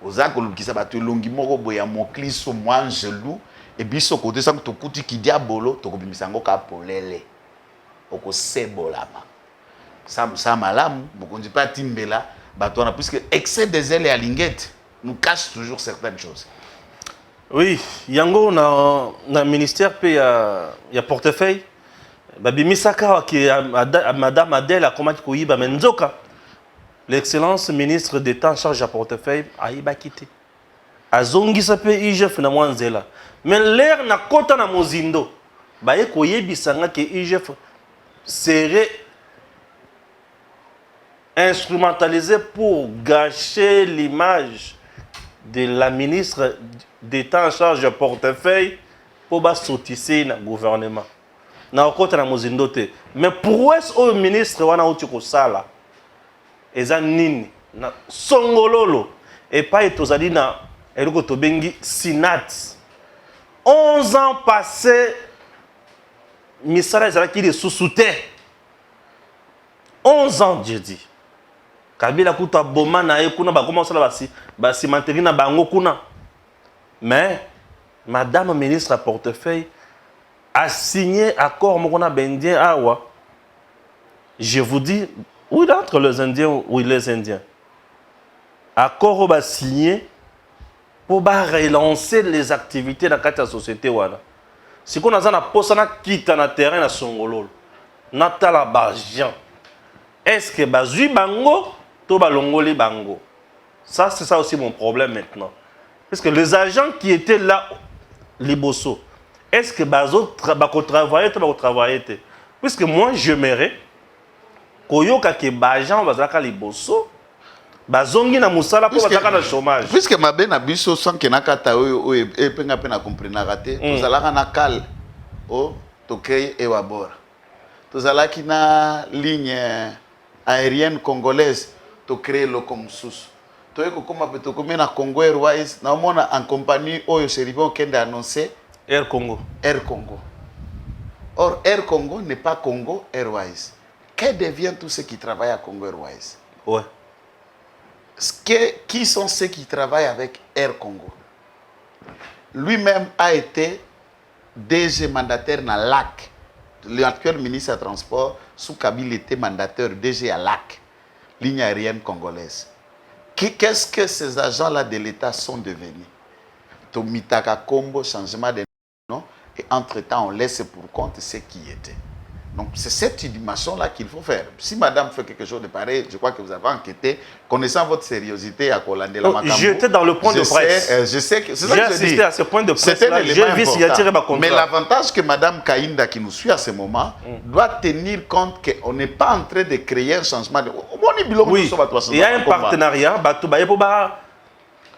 Oza kolukisa batu longi moko boya mokli so moi gelou et biso côté ça to kuti ki diabolo to ko bimisango ka polele. Oko sebolama. Ça malamu, bokonzi pas timbela, batona puisque excès des ailes et alinguette nous cache toujours certaines choses. Oui, yango na ministère pe ya portefeuille. Babimisaka qui madame Adèle a comment koyiba menzoka. L'excellence ministre d'État en charge à portefeuille ayiba kité. Azongisa pe IGF na mwanzela. Mais l'air na kota na mozindo. Baye koyebisanga que IGF serait instrumentalisé pour gâcher l'image de la ministre d'État en charge du portefeuille pour sortir le gouvernement. Na okota na mozindo te. Mais pour est au ministre wana uti ko sala. Eza nini na songololo et pas etozali na eloko to bengi sinat. 11 ans passés misala ezalaki de sous-souté. 11 ans je dis. Kabila kuta boma na ye kuna ba commencer la basi manteri na bango kuna. Mais madame ministre à portefeuille a signé accord mokona bendien awa. Je vous dis oui entre les Indiens ou les Indiens. Accord a signé pour relancer les activités dans la société wana. Si qu'on a na posana kita na terrain na songololo. Natala bajan. Est-ce que bazui bango to balongoli bango? Ça c'est ça aussi mon problème maintenant. Parce que les agents qui étaient là les bossos, est-ce que bazo travailler to travailler? Puisque moi j'aimerais koyoka ke bajan bazaka les bossos bazongi na musala po bazaka na chômage. Puisque mabe na biso sans que nakata o epenga pe na comprendre te. Tozalaka na kal o tokei e wabora. Tozalaki na ligne aérienne congolaise to créer le comme sous. Toyeko koma pe to na Congo Airways na mona en compagnie oyo serivant kende annoncer Air Congo. Air Congo. Or Air Congo n'est pas Congo Airways. Que devient tous ceux qui travaillent à Congo Airways? Ouais. Qui sont ceux qui travaillent avec Air Congo? Lui-même a été DG mandataire dans LAC. L'actuel ministre des Transports, sous Kabila, était mandataire DG à LAC, ligne aérienne congolaise. Qu'est-ce que ces agents-là de l'État sont devenus? Tomitaka Kombo, changement de nom, et entre-temps, on laisse pour compte ce qui était. Donc, c'est cette dimension-là qu'il faut faire. Si madame fait quelque chose de pareil, je crois que vous avez enquêté, connaissant votre sérieuxité à Kolandela Makambo. J'étais dans le point de presse. Je sais que c'est ça j'ai que je dis. assisté à ce point de presse. C'était l'élément important. Mais Mais l'avantage que madame Kainda, qui nous suit à ce moment, doit tenir compte qu'on n'est pas en train de créer un changement. Oui, il y a un partenariat.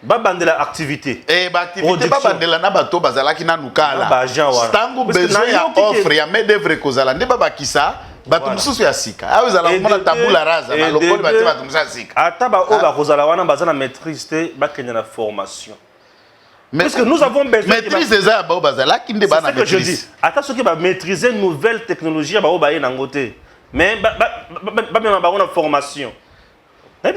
Babandela activité. Et l'activité, babandela na bato bazalaki na nukala. Stango besoin ya offre ya main d'œuvre kozala nde babakisa bato mususu ya sika. Ah vous allez mona tabula rasa na lokoli bato bato mususu ya sika. Ata ba o ba kozala wana bazana maîtrise te ba kenya na formation. Parce que nous avons besoin maîtrise des arts ba bazalaki nde ba na maîtrise. C'est ce que je dis. Ata ceux qui va maîtriser une nouvelle technologie ba o ba yena ngote. Mais ba même ba na formation.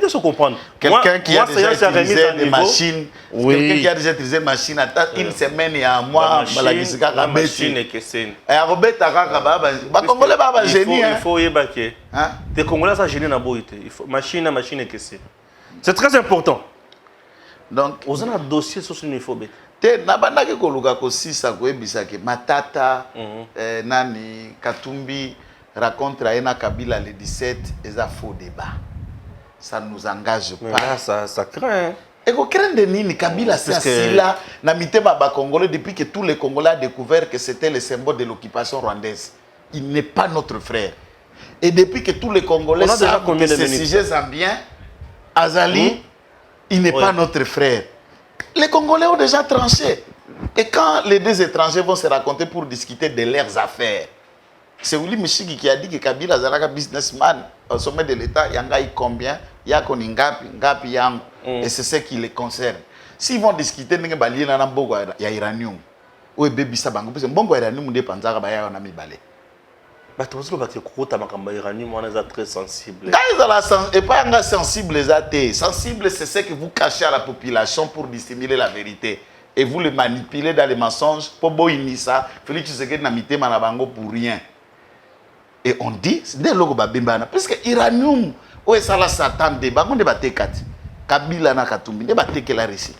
Se comprendre. Quelqu'un qui a déjà utilisé des machines, quelqu'un qui a déjà utilisé des machines, attends une semaine et un mois, la machine est que c'est. Il faut y baquer. Des Congolais ça génie na boité. Il faut machine est que c'est. C'est très important. Donc, aux un dossier sur ce niveau bête. Te nabanda ke koluka ko sisa ko ebisa ke Matata nani Katumbi raconte Raina Kabila le 17 et ça faux débat. Ça nous engage pas. Là, ça craint. Et qu'on craint de nini Kabila c'est assis là, na mitema ba Congolais depuis que tous les Congolais ont découvert que c'était le symbole de l'occupation rwandaise. Il n'est pas notre frère. Et depuis que tous les Congolais savent que ce sujet zambien, Azali, il n'est pas notre frère. Les Congolais ont déjà tranché. Et quand les deux étrangers vont se raconter pour discuter de leurs affaires, c'est Willy Michigi qui a dit que Kabila est businessman au sommet de l'État. Yanga y combien? Yako ni ngapi yangu. Et c'est ce qui les concerne. S'ils vont discuter, ils vont dire qu'il y a uranium. Ou bébé sabango. Parce que bon uranium n'est pas un baya on a mis balé. Bah tu vois que kota makamba uranium on est très sensible. Et pas sensible les athées. Sensible c'est ce que vous cachez à la population pour dissimuler la vérité. Et vous le manipulez dans les mensonges. Pour boinissa, Félix Tshisekedi n'a mité manabango pour rien. Et on dit, c'est des logos babimbana. Parce que l'uranium, où est-ce que ça attend des banques, on débat T4. Kabila na Katumbi, débat T4 la Russie.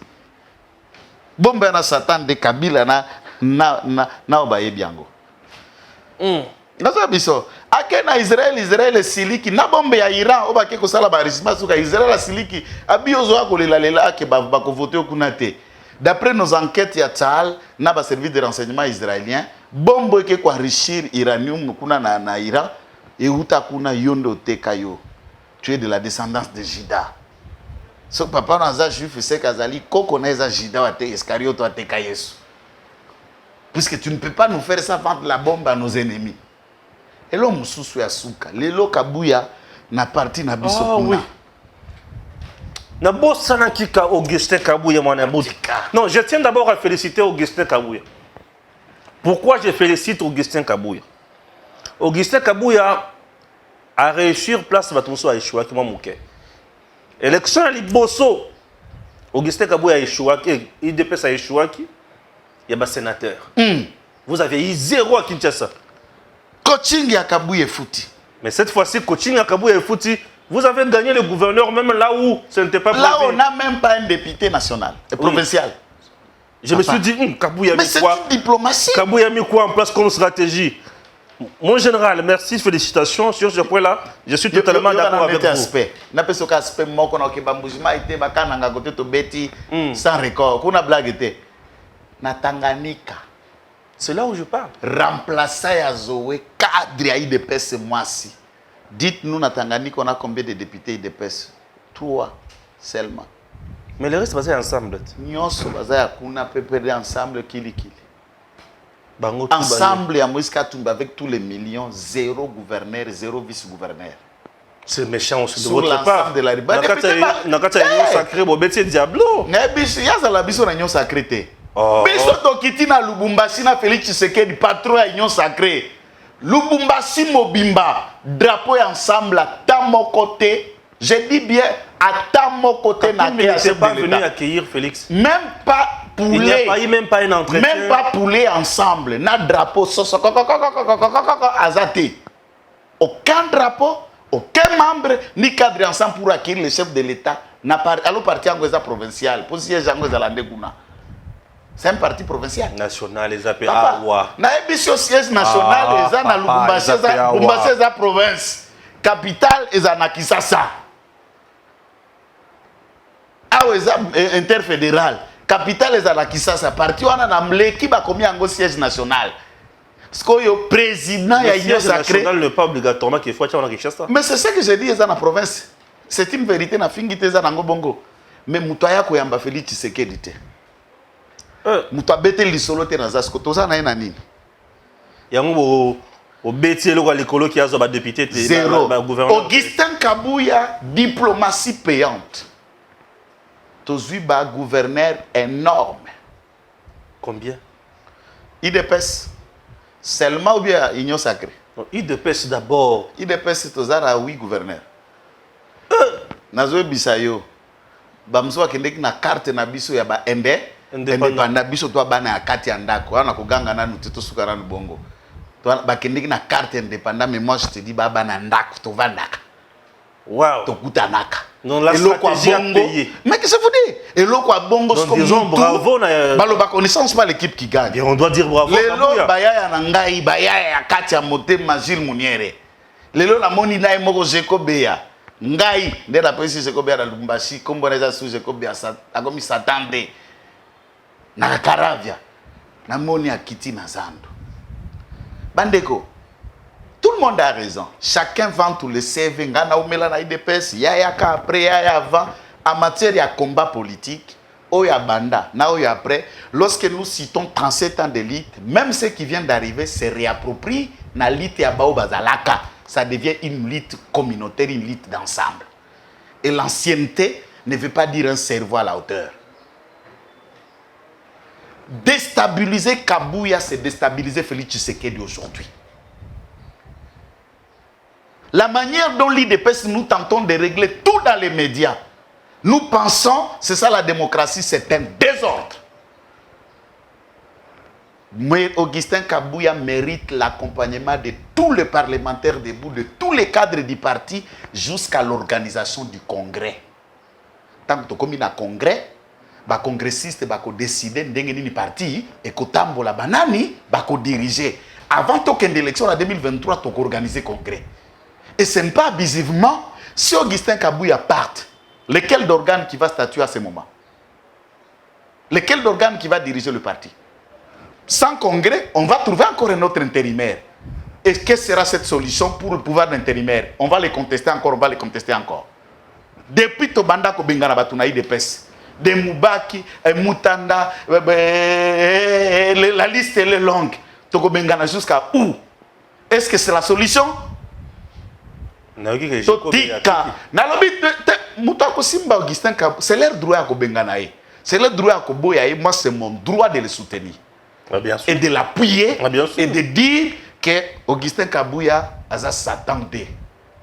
Bombe na Satan de Kabila na obaye biango. Nazo biso. Ake na Israël siliki na bombe ya Iran obake ko sala ba risma suka Israël siliki abiozo akolela lela ake ba ko voter kunate. D'après nos enquêtes ya Tzal na ba service de renseignement israélien bombo ke kwa enrichir uranium kuna na Iran et uta kuna yondo tekayo. Tu es de la descendance de Juda. So papa naza juif c'est kazali koko na za Juda wa te Iscariote wa teka Yesu. Puisque tu ne peux pas nous faire ça vendre la bombe à nos ennemis. Et l'homme mususu ya suka lelo kabuya na parti na biso kuna. Oui. Na bossana kika Augustin Kabouya mon ami. Non, je tiens d'abord à féliciter Augustin Kabouya. Pourquoi je félicite Augustin Kabouya? Augustin Kabouya a réussi place Batumso à échouer qui m'a manqué. Élection à Liboso. Augustin Kabouya a échoué, il dépasse à échouer qui? Il y a un sénateur. Vous avez eu 0 à Kinshasa. Coaching à Kabouya fouti. Mais cette fois-ci, coaching à Kabouya fouti. Vous avez gagné le gouverneur même là où ce n'était pas prévu. Là, on n'a même pas un député national et provincial. Je me suis dit, Kabouya mais c'est une diplomatie. Kabouya a mis quoi en place comme stratégie? Mon général, merci, félicitations sur ce point-là. Je suis totalement d'accord avec vous. Aspect. N'a pas ce aspect moi qu'on a que bamboujima était bakana côté to beti sans record. Qu'on a blague était. Na Tanganyika. C'est là où je parle. Remplaçant à Zoé cadre à IDPS mois-ci. Dites-nous, Natangani, qu'on a combien de députés IDPS? 3 seulement. Mais le reste, basé ensemble. Nous sommes ensemble, kili. Ensemble, il y a Moïse Katumba avec tous les millions, 0 gouverneur, 0 vice-gouverneur. C'est méchant aussi de sur votre part. De la riba. Nakata union sacrée, Bobeti Diablo. Il y a la biso union sacrée. Biso Tokitina Lubumbashi na Félix Tshisekedi, patron de l'union sacrée. Lubumbashi Mobimba, drapeau ensemble à mon côté. Je dis bien à mon côté. Il n'est pas venu accueillir Félix. Même pas poulet. Il n'y a pas eu même pas un entretien. Même pas poulet ensemble. Na drapeau azate. Aucun drapeau, aucun membre ni cadre ensemble pour accueillir le chef de l'État. Alors parti en provincial. Pour siège en C'est un parti provincial. National, les appels Papa, Awa. na biso siège national eza na Lubumbashi eza province. Capitale eza na Kisasa. Awa eza interfédéral. Capitale eza na Kisasa. Parti wana na mleki ba komi yango siège national. Parce que le président Le a siège national n'est pas obligatoirement qu'il faut être en Kinshasa. Mais c'est ce que j'ai dit, eza na province. C'est une vérité na fingite eza na bongo. Mais mutaya ko yamba Félix Tshisekedi te. Mutu abete lisolo te na zasko toza na ye na nini yango obeti eloko likolo ki azo ba député te zéro ba gouverneur Augustin Kabuya diplomatie payante tozui ba gouverneur énorme combien IDPS seulement ou bien Union Sacrée IDPS d'abord IDPS toza na 8 gouverneurs nazo bisayo bamso akendeki na carte na biso ya ba indépendant biso to bana ya kati ya ndako wana kuganga nanu tito sukara nu bongo to bakendeki na carte indépendant mais moi je te dis baba na ndako to vandaka wow to kutanaka non la stratégie à payer mais qu'est-ce que vous dites eloko a bongo donc disons bravo na baloba connaissance pas l'équipe qui gagne et on doit dire bravo lelo bayaya na ngai bayaya ya kati ya motema Gilles Muniere lelo na moni naye moko Jeko Beya ngai nde na pesi Jeko Beya na Lubumbashi kombo na su Jeko Beya akomi satande na Karavia na moni akiti na zando bandeko tout le monde a raison chacun vend tout le CV ngana omela na IDPS yaya ka après yaya avant en matière de combat politique oya banda na oya après lorsque nous citons 37 ans d'élite même ceux qui viennent d'arriver se réapproprient na lite ya bao bazalaka ça devient une lutte communautaire une lutte d'ensemble et l'ancienneté ne veut pas dire un cerveau à la hauteur. Déstabiliser Kabuya, c'est déstabiliser Félix Tshisekedi aujourd'hui. La manière dont l'IDPS nous tentons de régler tout dans les médias, nous pensons, c'est ça la démocratie, c'est un désordre. Mais Augustin Kabuya mérite l'accompagnement de tous les parlementaires debout, de tous les cadres du parti, jusqu'à l'organisation du congrès. Tant que tu as un congrès, les congressistes vont décider de parti et que la banani vont diriger. Avant l'élection en 2023, tu as organisé le congrès. Et ce n'est pas abusivement, si Augustin Kabuya parte, lequel d'organe qui va statuer à ce moment? Lequel d'organe qui va diriger le parti? Sans congrès, on va trouver encore un autre intérimaire. Et quelle sera cette solution pour le pouvoir d'intérimaire? On va les contester encore, on va les contester encore. Depuis Tobanda Kobengana Batuna IDPS, de Moubaki, Moutanda, la liste est longue. Tokobengana jusqu'à où? Est-ce que c'est la solution? Totika. Nalobi Moutako Simba Augustin Kabuya, c'est leur droit à Kobengana. C'est leur droit à Koboya. Moi, c'est mon droit de le soutenir. Ah, bien sûr. Et de l'appuyer. Ah, bien sûr. Et de dire que Augustin Kabuya s'attendait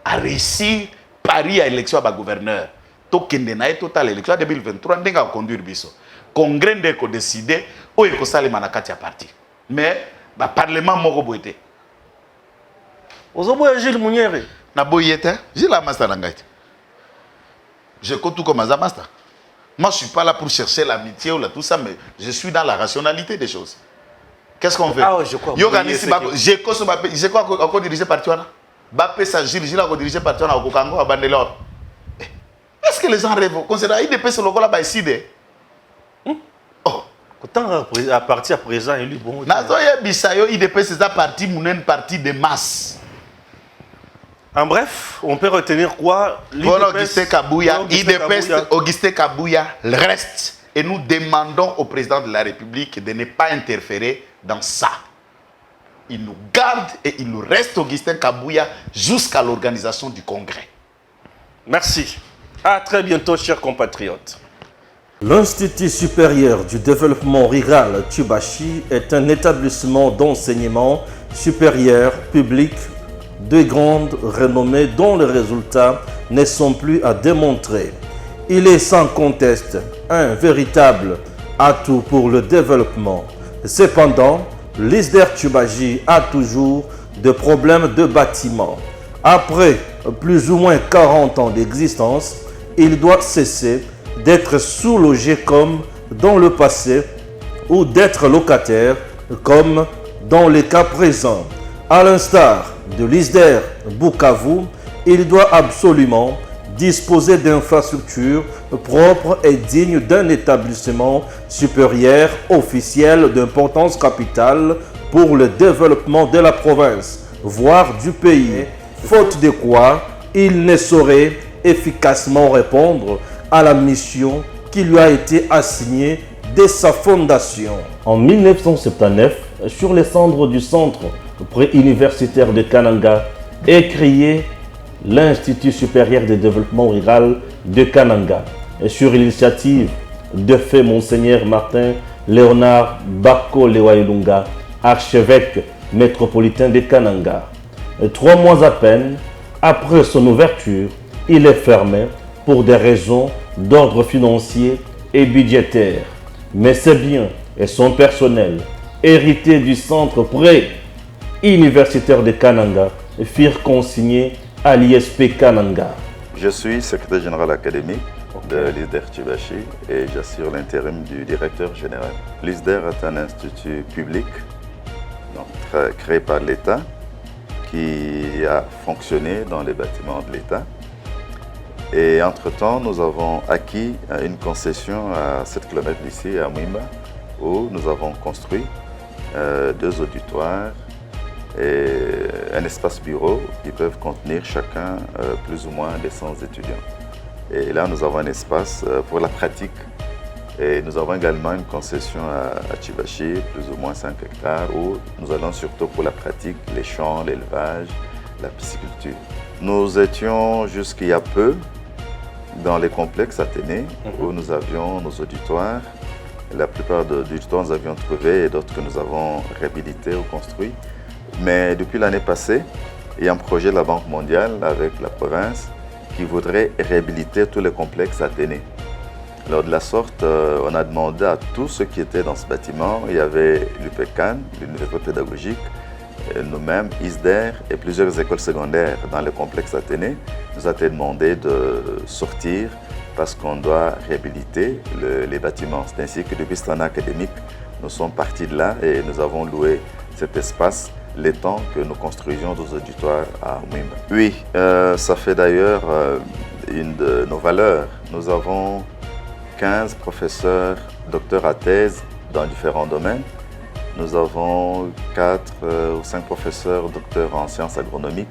à réussir Paris à l'élection à gouverneur. Tokende na total élection en 2023 ndenga conduire biso. Congrès ndeko décider o eko salema na kati ya parti. Mais ba parlement moko boité. Ozoboya Gilles Muniere. Na boyete, j'ai la master na ngaite. Je compte tout comme un master. Moi je suis pas là pour chercher l'amitié ou là tout ça mais je suis dans la rationalité des choses. Qu'est-ce qu'on fait? Ah ouais, je crois. J'ai quoi encore diriger parti wana? Bape sa Gilles a dirigé parti wana au Congo à Bandelor. Est-ce que les gens rêvent? Considérez IDPS le là ici de. Oh, autant à partir à présent élu bon. Nazoya Bisayo IDPS c'est un parti une partie de masse. En bref, on peut retenir quoi? Pour Augustin Kabuya, IDPS Augustin Kabuya reste et nous demandons au président de la République de ne pas interférer dans ça. Il nous garde et il nous reste Augustin Kabuya jusqu'à l'organisation du congrès. Merci. À très bientôt, chers compatriotes. L'Institut supérieur du développement rural Tchubashi est un établissement d'enseignement supérieur public de grande renommée dont les résultats ne sont plus à démontrer. Il est sans conteste un véritable atout pour le développement. Cependant, l'ISDER Tchubashi a toujours des problèmes de bâtiment. Après plus ou moins 40 ans d'existence, il doit cesser d'être sous-logé comme dans le passé ou d'être locataire, comme dans les cas présents. À l'instar de l'ISDER Bukavu, il doit absolument disposer d'infrastructures propres et dignes d'un établissement supérieur officiel d'importance capitale pour le développement de la province, voire du pays, faute de quoi il ne saurait efficacement répondre à la mission qui lui a été assignée dès sa fondation. En 1979, sur les cendres du centre préuniversitaire de Kananga, est créé l'Institut supérieur de développement rural de Kananga, et sur l'initiative de feu Monseigneur Martin Léonard Bako Lewailunga, archevêque métropolitain de Kananga. 3 mois à peine après son ouverture, il est fermé pour des raisons d'ordre financier et budgétaire. Mais ses biens et son personnel, hérités du centre pré-universitaire de Kananga, furent consignés à l'ISP Kananga. Je suis secrétaire général académique de l'ISDER Tchibachi et j'assure l'intérim du directeur général. L'ISDER est un institut public donc, créé par l'État qui a fonctionné dans les bâtiments de l'État. Et entre-temps, nous avons acquis une concession à 7 km d'ici, à Mwimba, où nous avons construit 2 auditoires et un espace bureau qui peuvent contenir chacun plus ou moins des 100 étudiants. Et là, nous avons un espace pour la pratique. Et nous avons également une concession à Tchibachi, plus ou moins 5 hectares, où nous allons surtout pour la pratique, les champs, l'élevage, la pisciculture. Nous étions jusqu'il y a peu dans les complexes Athénée, où nous avions nos auditoires. La plupart des auditoires nous avions trouvé et d'autres que nous avons réhabilités ou construits. Mais depuis l'année passée, il y a un projet de la Banque mondiale avec la province qui voudrait réhabiliter tous les complexes Athénée. Alors de la sorte, on a demandé à tous ceux qui étaient dans ce bâtiment, il y avait l'UPECAN, l'Université pédagogique, nous-mêmes, ISDER et plusieurs écoles secondaires dans le complexe Athénée, nous a été demandé de sortir parce qu'on doit réhabiliter les bâtiments. C'est ainsi que depuis cette année académique, nous sommes partis de là et nous avons loué cet espace le temps que nous construisions nos auditoires à Mwimba. Oui, ça fait d'ailleurs une de nos valeurs. Nous avons 15 professeurs, docteurs à thèse dans différents domaines. Nous avons 4 ou 5 professeurs, docteurs en sciences agronomiques.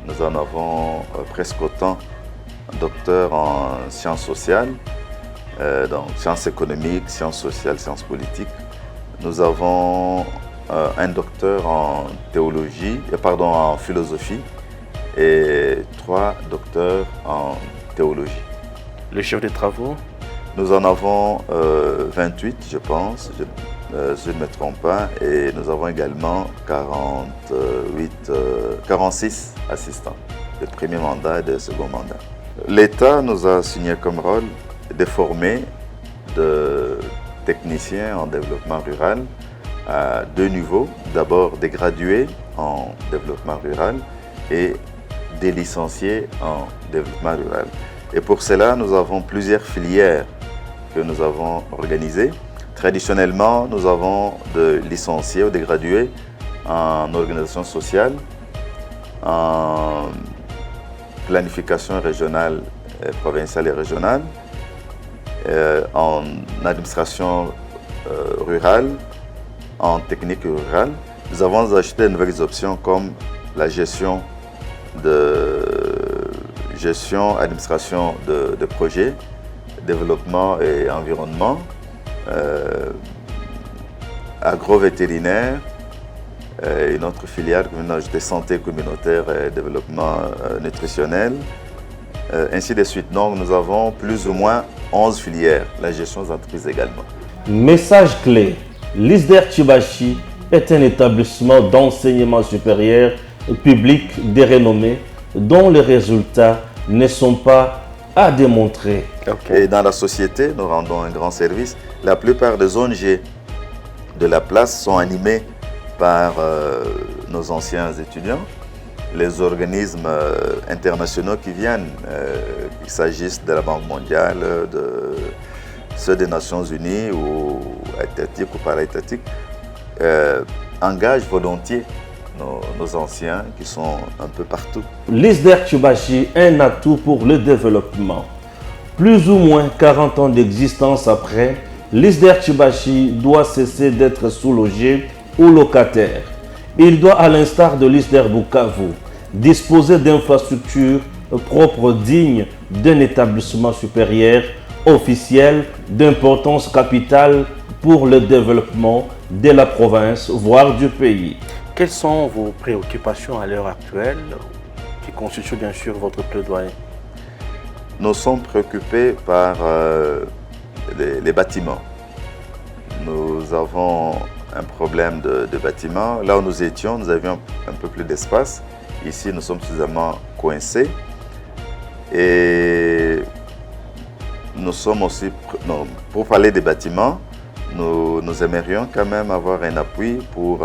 Nous en avons presque autant, docteurs en sciences sociales, donc sciences économiques, sciences sociales, sciences politiques. Nous avons un docteur en théologie, en philosophie et 3 docteurs en théologie. Le chef des travaux? Nous en avons 28, je pense, je ne me trompe pas, et nous avons également 46 assistants de premier mandat et de second mandat. L'État nous a signé comme rôle de former de techniciens en développement rural à 2 niveaux. D'abord des gradués en développement rural et des licenciés en développement rural. Et pour cela, nous avons plusieurs filières que nous avons organisées. Traditionnellement, nous avons des licenciés ou des gradués en organisation sociale, en planification régionale, provinciale et régionale, en administration rurale, en technique rurale. Nous avons ajouté de nouvelles options comme la gestion, administration de projets, développement et environnement, agro-vétérinaire, une autre filière que nous avons ajouté santé communautaire et développement nutritionnel, ainsi de suite. Donc nous avons plus ou moins 11 filières, la gestion des entreprises également. Message clé, l'ISDER Tchibachi est un établissement d'enseignement supérieur public de renommée dont les résultats ne sont pas à démontrer. Et dans la société, nous rendons un grand service. La plupart des ONG de la place sont animées par nos anciens étudiants, les organismes internationaux qui viennent, qu'il s'agisse de la Banque mondiale, de ceux des Nations Unies ou étatiques ou para-étatiques, engagent volontiers nos anciens qui sont un peu partout. L'ISDER Tchoubashi est un atout pour le développement. Plus ou moins 40 ans d'existence après, l'ISDER Tchoubashi doit cesser d'être sous-logé ou locataire. Il doit, à l'instar de l'ISDER Bukavu, disposer d'infrastructures propres dignes d'un établissement supérieur officiel d'importance capitale pour le développement de la province, voire du pays. Quelles sont vos préoccupations à l'heure actuelle, qui constituent bien sûr votre plaidoyer? Nous sommes préoccupés par les bâtiments. Nous avons un problème de bâtiments. Là où nous étions, nous avions un peu plus d'espace. Ici, nous sommes suffisamment coincés. Et nous sommes aussi, pour parler des bâtiments, nous aimerions quand même avoir un appui pour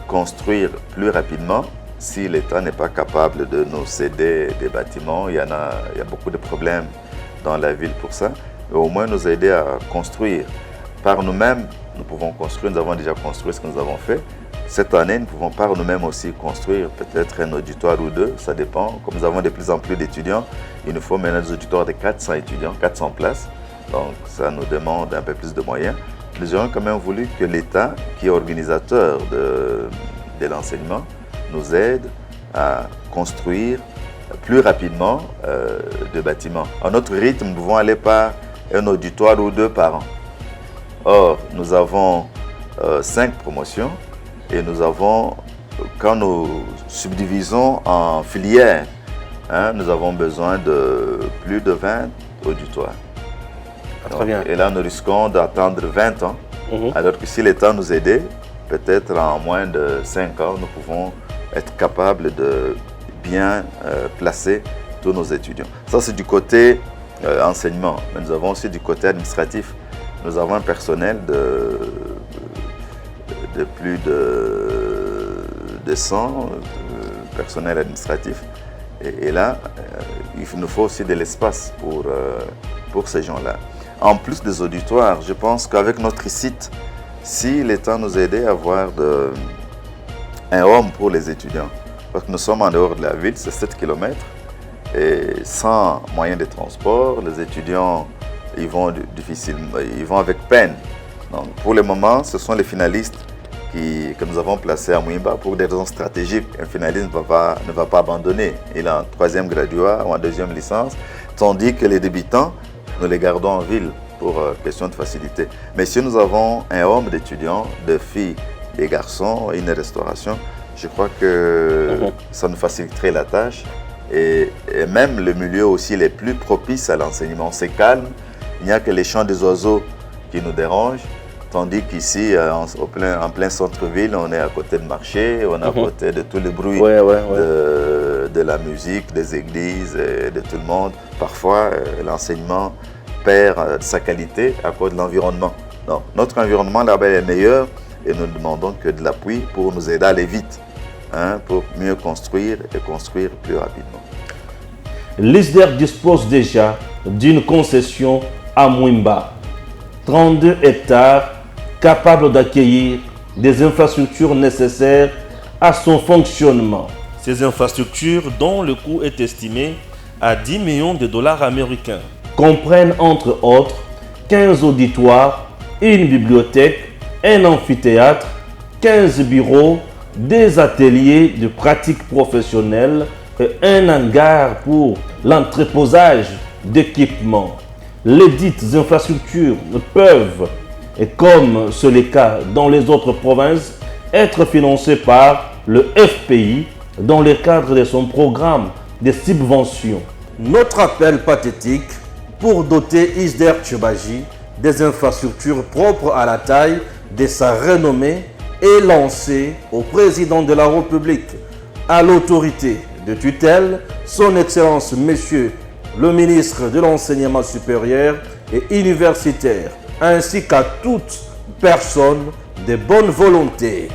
construire plus rapidement. Si l'État n'est pas capable de nous céder des bâtiments, il y a beaucoup de problèmes dans la ville pour ça, mais au moins nous aider à construire. Par nous-mêmes, nous pouvons construire, nous avons déjà construit ce que nous avons fait. Cette année, nous pouvons par nous-mêmes aussi construire peut-être un auditoire ou deux, ça dépend. Comme nous avons de plus en plus d'étudiants, il nous faut maintenant des auditoires de 400 étudiants, 400 places. Donc ça nous demande un peu plus de moyens. Nous aurions quand même voulu que l'État, qui est organisateur de l'enseignement, nous aide à construire plus rapidement des bâtiments. À notre rythme, nous pouvons aller par un auditoire ou deux par an. Or, nous avons 5 promotions et nous avons, quand nous subdivisons en filières, nous avons besoin de plus de 20 auditoires. Très bien. Et là, nous risquons d'attendre 20 ans, alors que si l'État nous aidait, peut-être en moins de 5 ans, nous pouvons être capables de bien placer tous nos étudiants. Ça, c'est du côté enseignement, mais nous avons aussi du côté administratif. Nous avons un personnel de plus de 100 personnel administratif. Et là, il nous faut aussi de l'espace pour ces gens-là. En plus des auditoires, je pense qu'avec notre site, si l'État nous aidait à avoir un home pour les étudiants, parce que nous sommes en dehors de la ville, c'est 7 km, et sans moyen de transport, les étudiants ils vont avec peine. Donc, pour le moment, ce sont les finalistes que nous avons placés à Mouimba pour des raisons stratégiques. Un finaliste ne va pas abandonner. Il est en 3e graduat ou en 2e licence, tandis que les débutants, nous les gardons en ville pour question de facilité. Mais si nous avons un homme d'étudiants, de filles, des garçons, une restauration, je crois que ça nous faciliterait la tâche. Et même le milieu aussi les plus propices à l'enseignement. C'est calme, il n'y a que les chants des oiseaux qui nous dérangent, tandis qu'ici, en plein centre-ville, on est à côté de marché, on est à côté de tous les bruits de la musique, des églises, et de tout le monde. Parfois, l'enseignement perd sa qualité à cause de l'environnement. Donc, notre environnement là-bas est meilleur et nous ne demandons que de l'appui pour nous aider à aller vite, pour mieux construire et construire plus rapidement. L'ISDER dispose déjà d'une concession à Mouimba, 32 hectares capables d'accueillir des infrastructures nécessaires à son fonctionnement. Ces infrastructures, dont le coût est estimé à 10 millions de dollars américains, comprennent entre autres 15 auditoires, une bibliothèque, un amphithéâtre, 15 bureaux, des ateliers de pratique professionnelle et un hangar pour l'entreposage d'équipements. Les dites infrastructures peuvent, et comme c'est le cas dans les autres provinces, être financées par le FPI dans le cadre de son programme de subventions. Notre appel pathétique pour doter ISDER Tchoubashi des infrastructures propres à la taille de sa renommée est lancé au président de la République, à l'autorité de tutelle, son Excellence Monsieur le ministre de l'Enseignement supérieur et universitaire, ainsi qu'à toute personne de bonne volonté.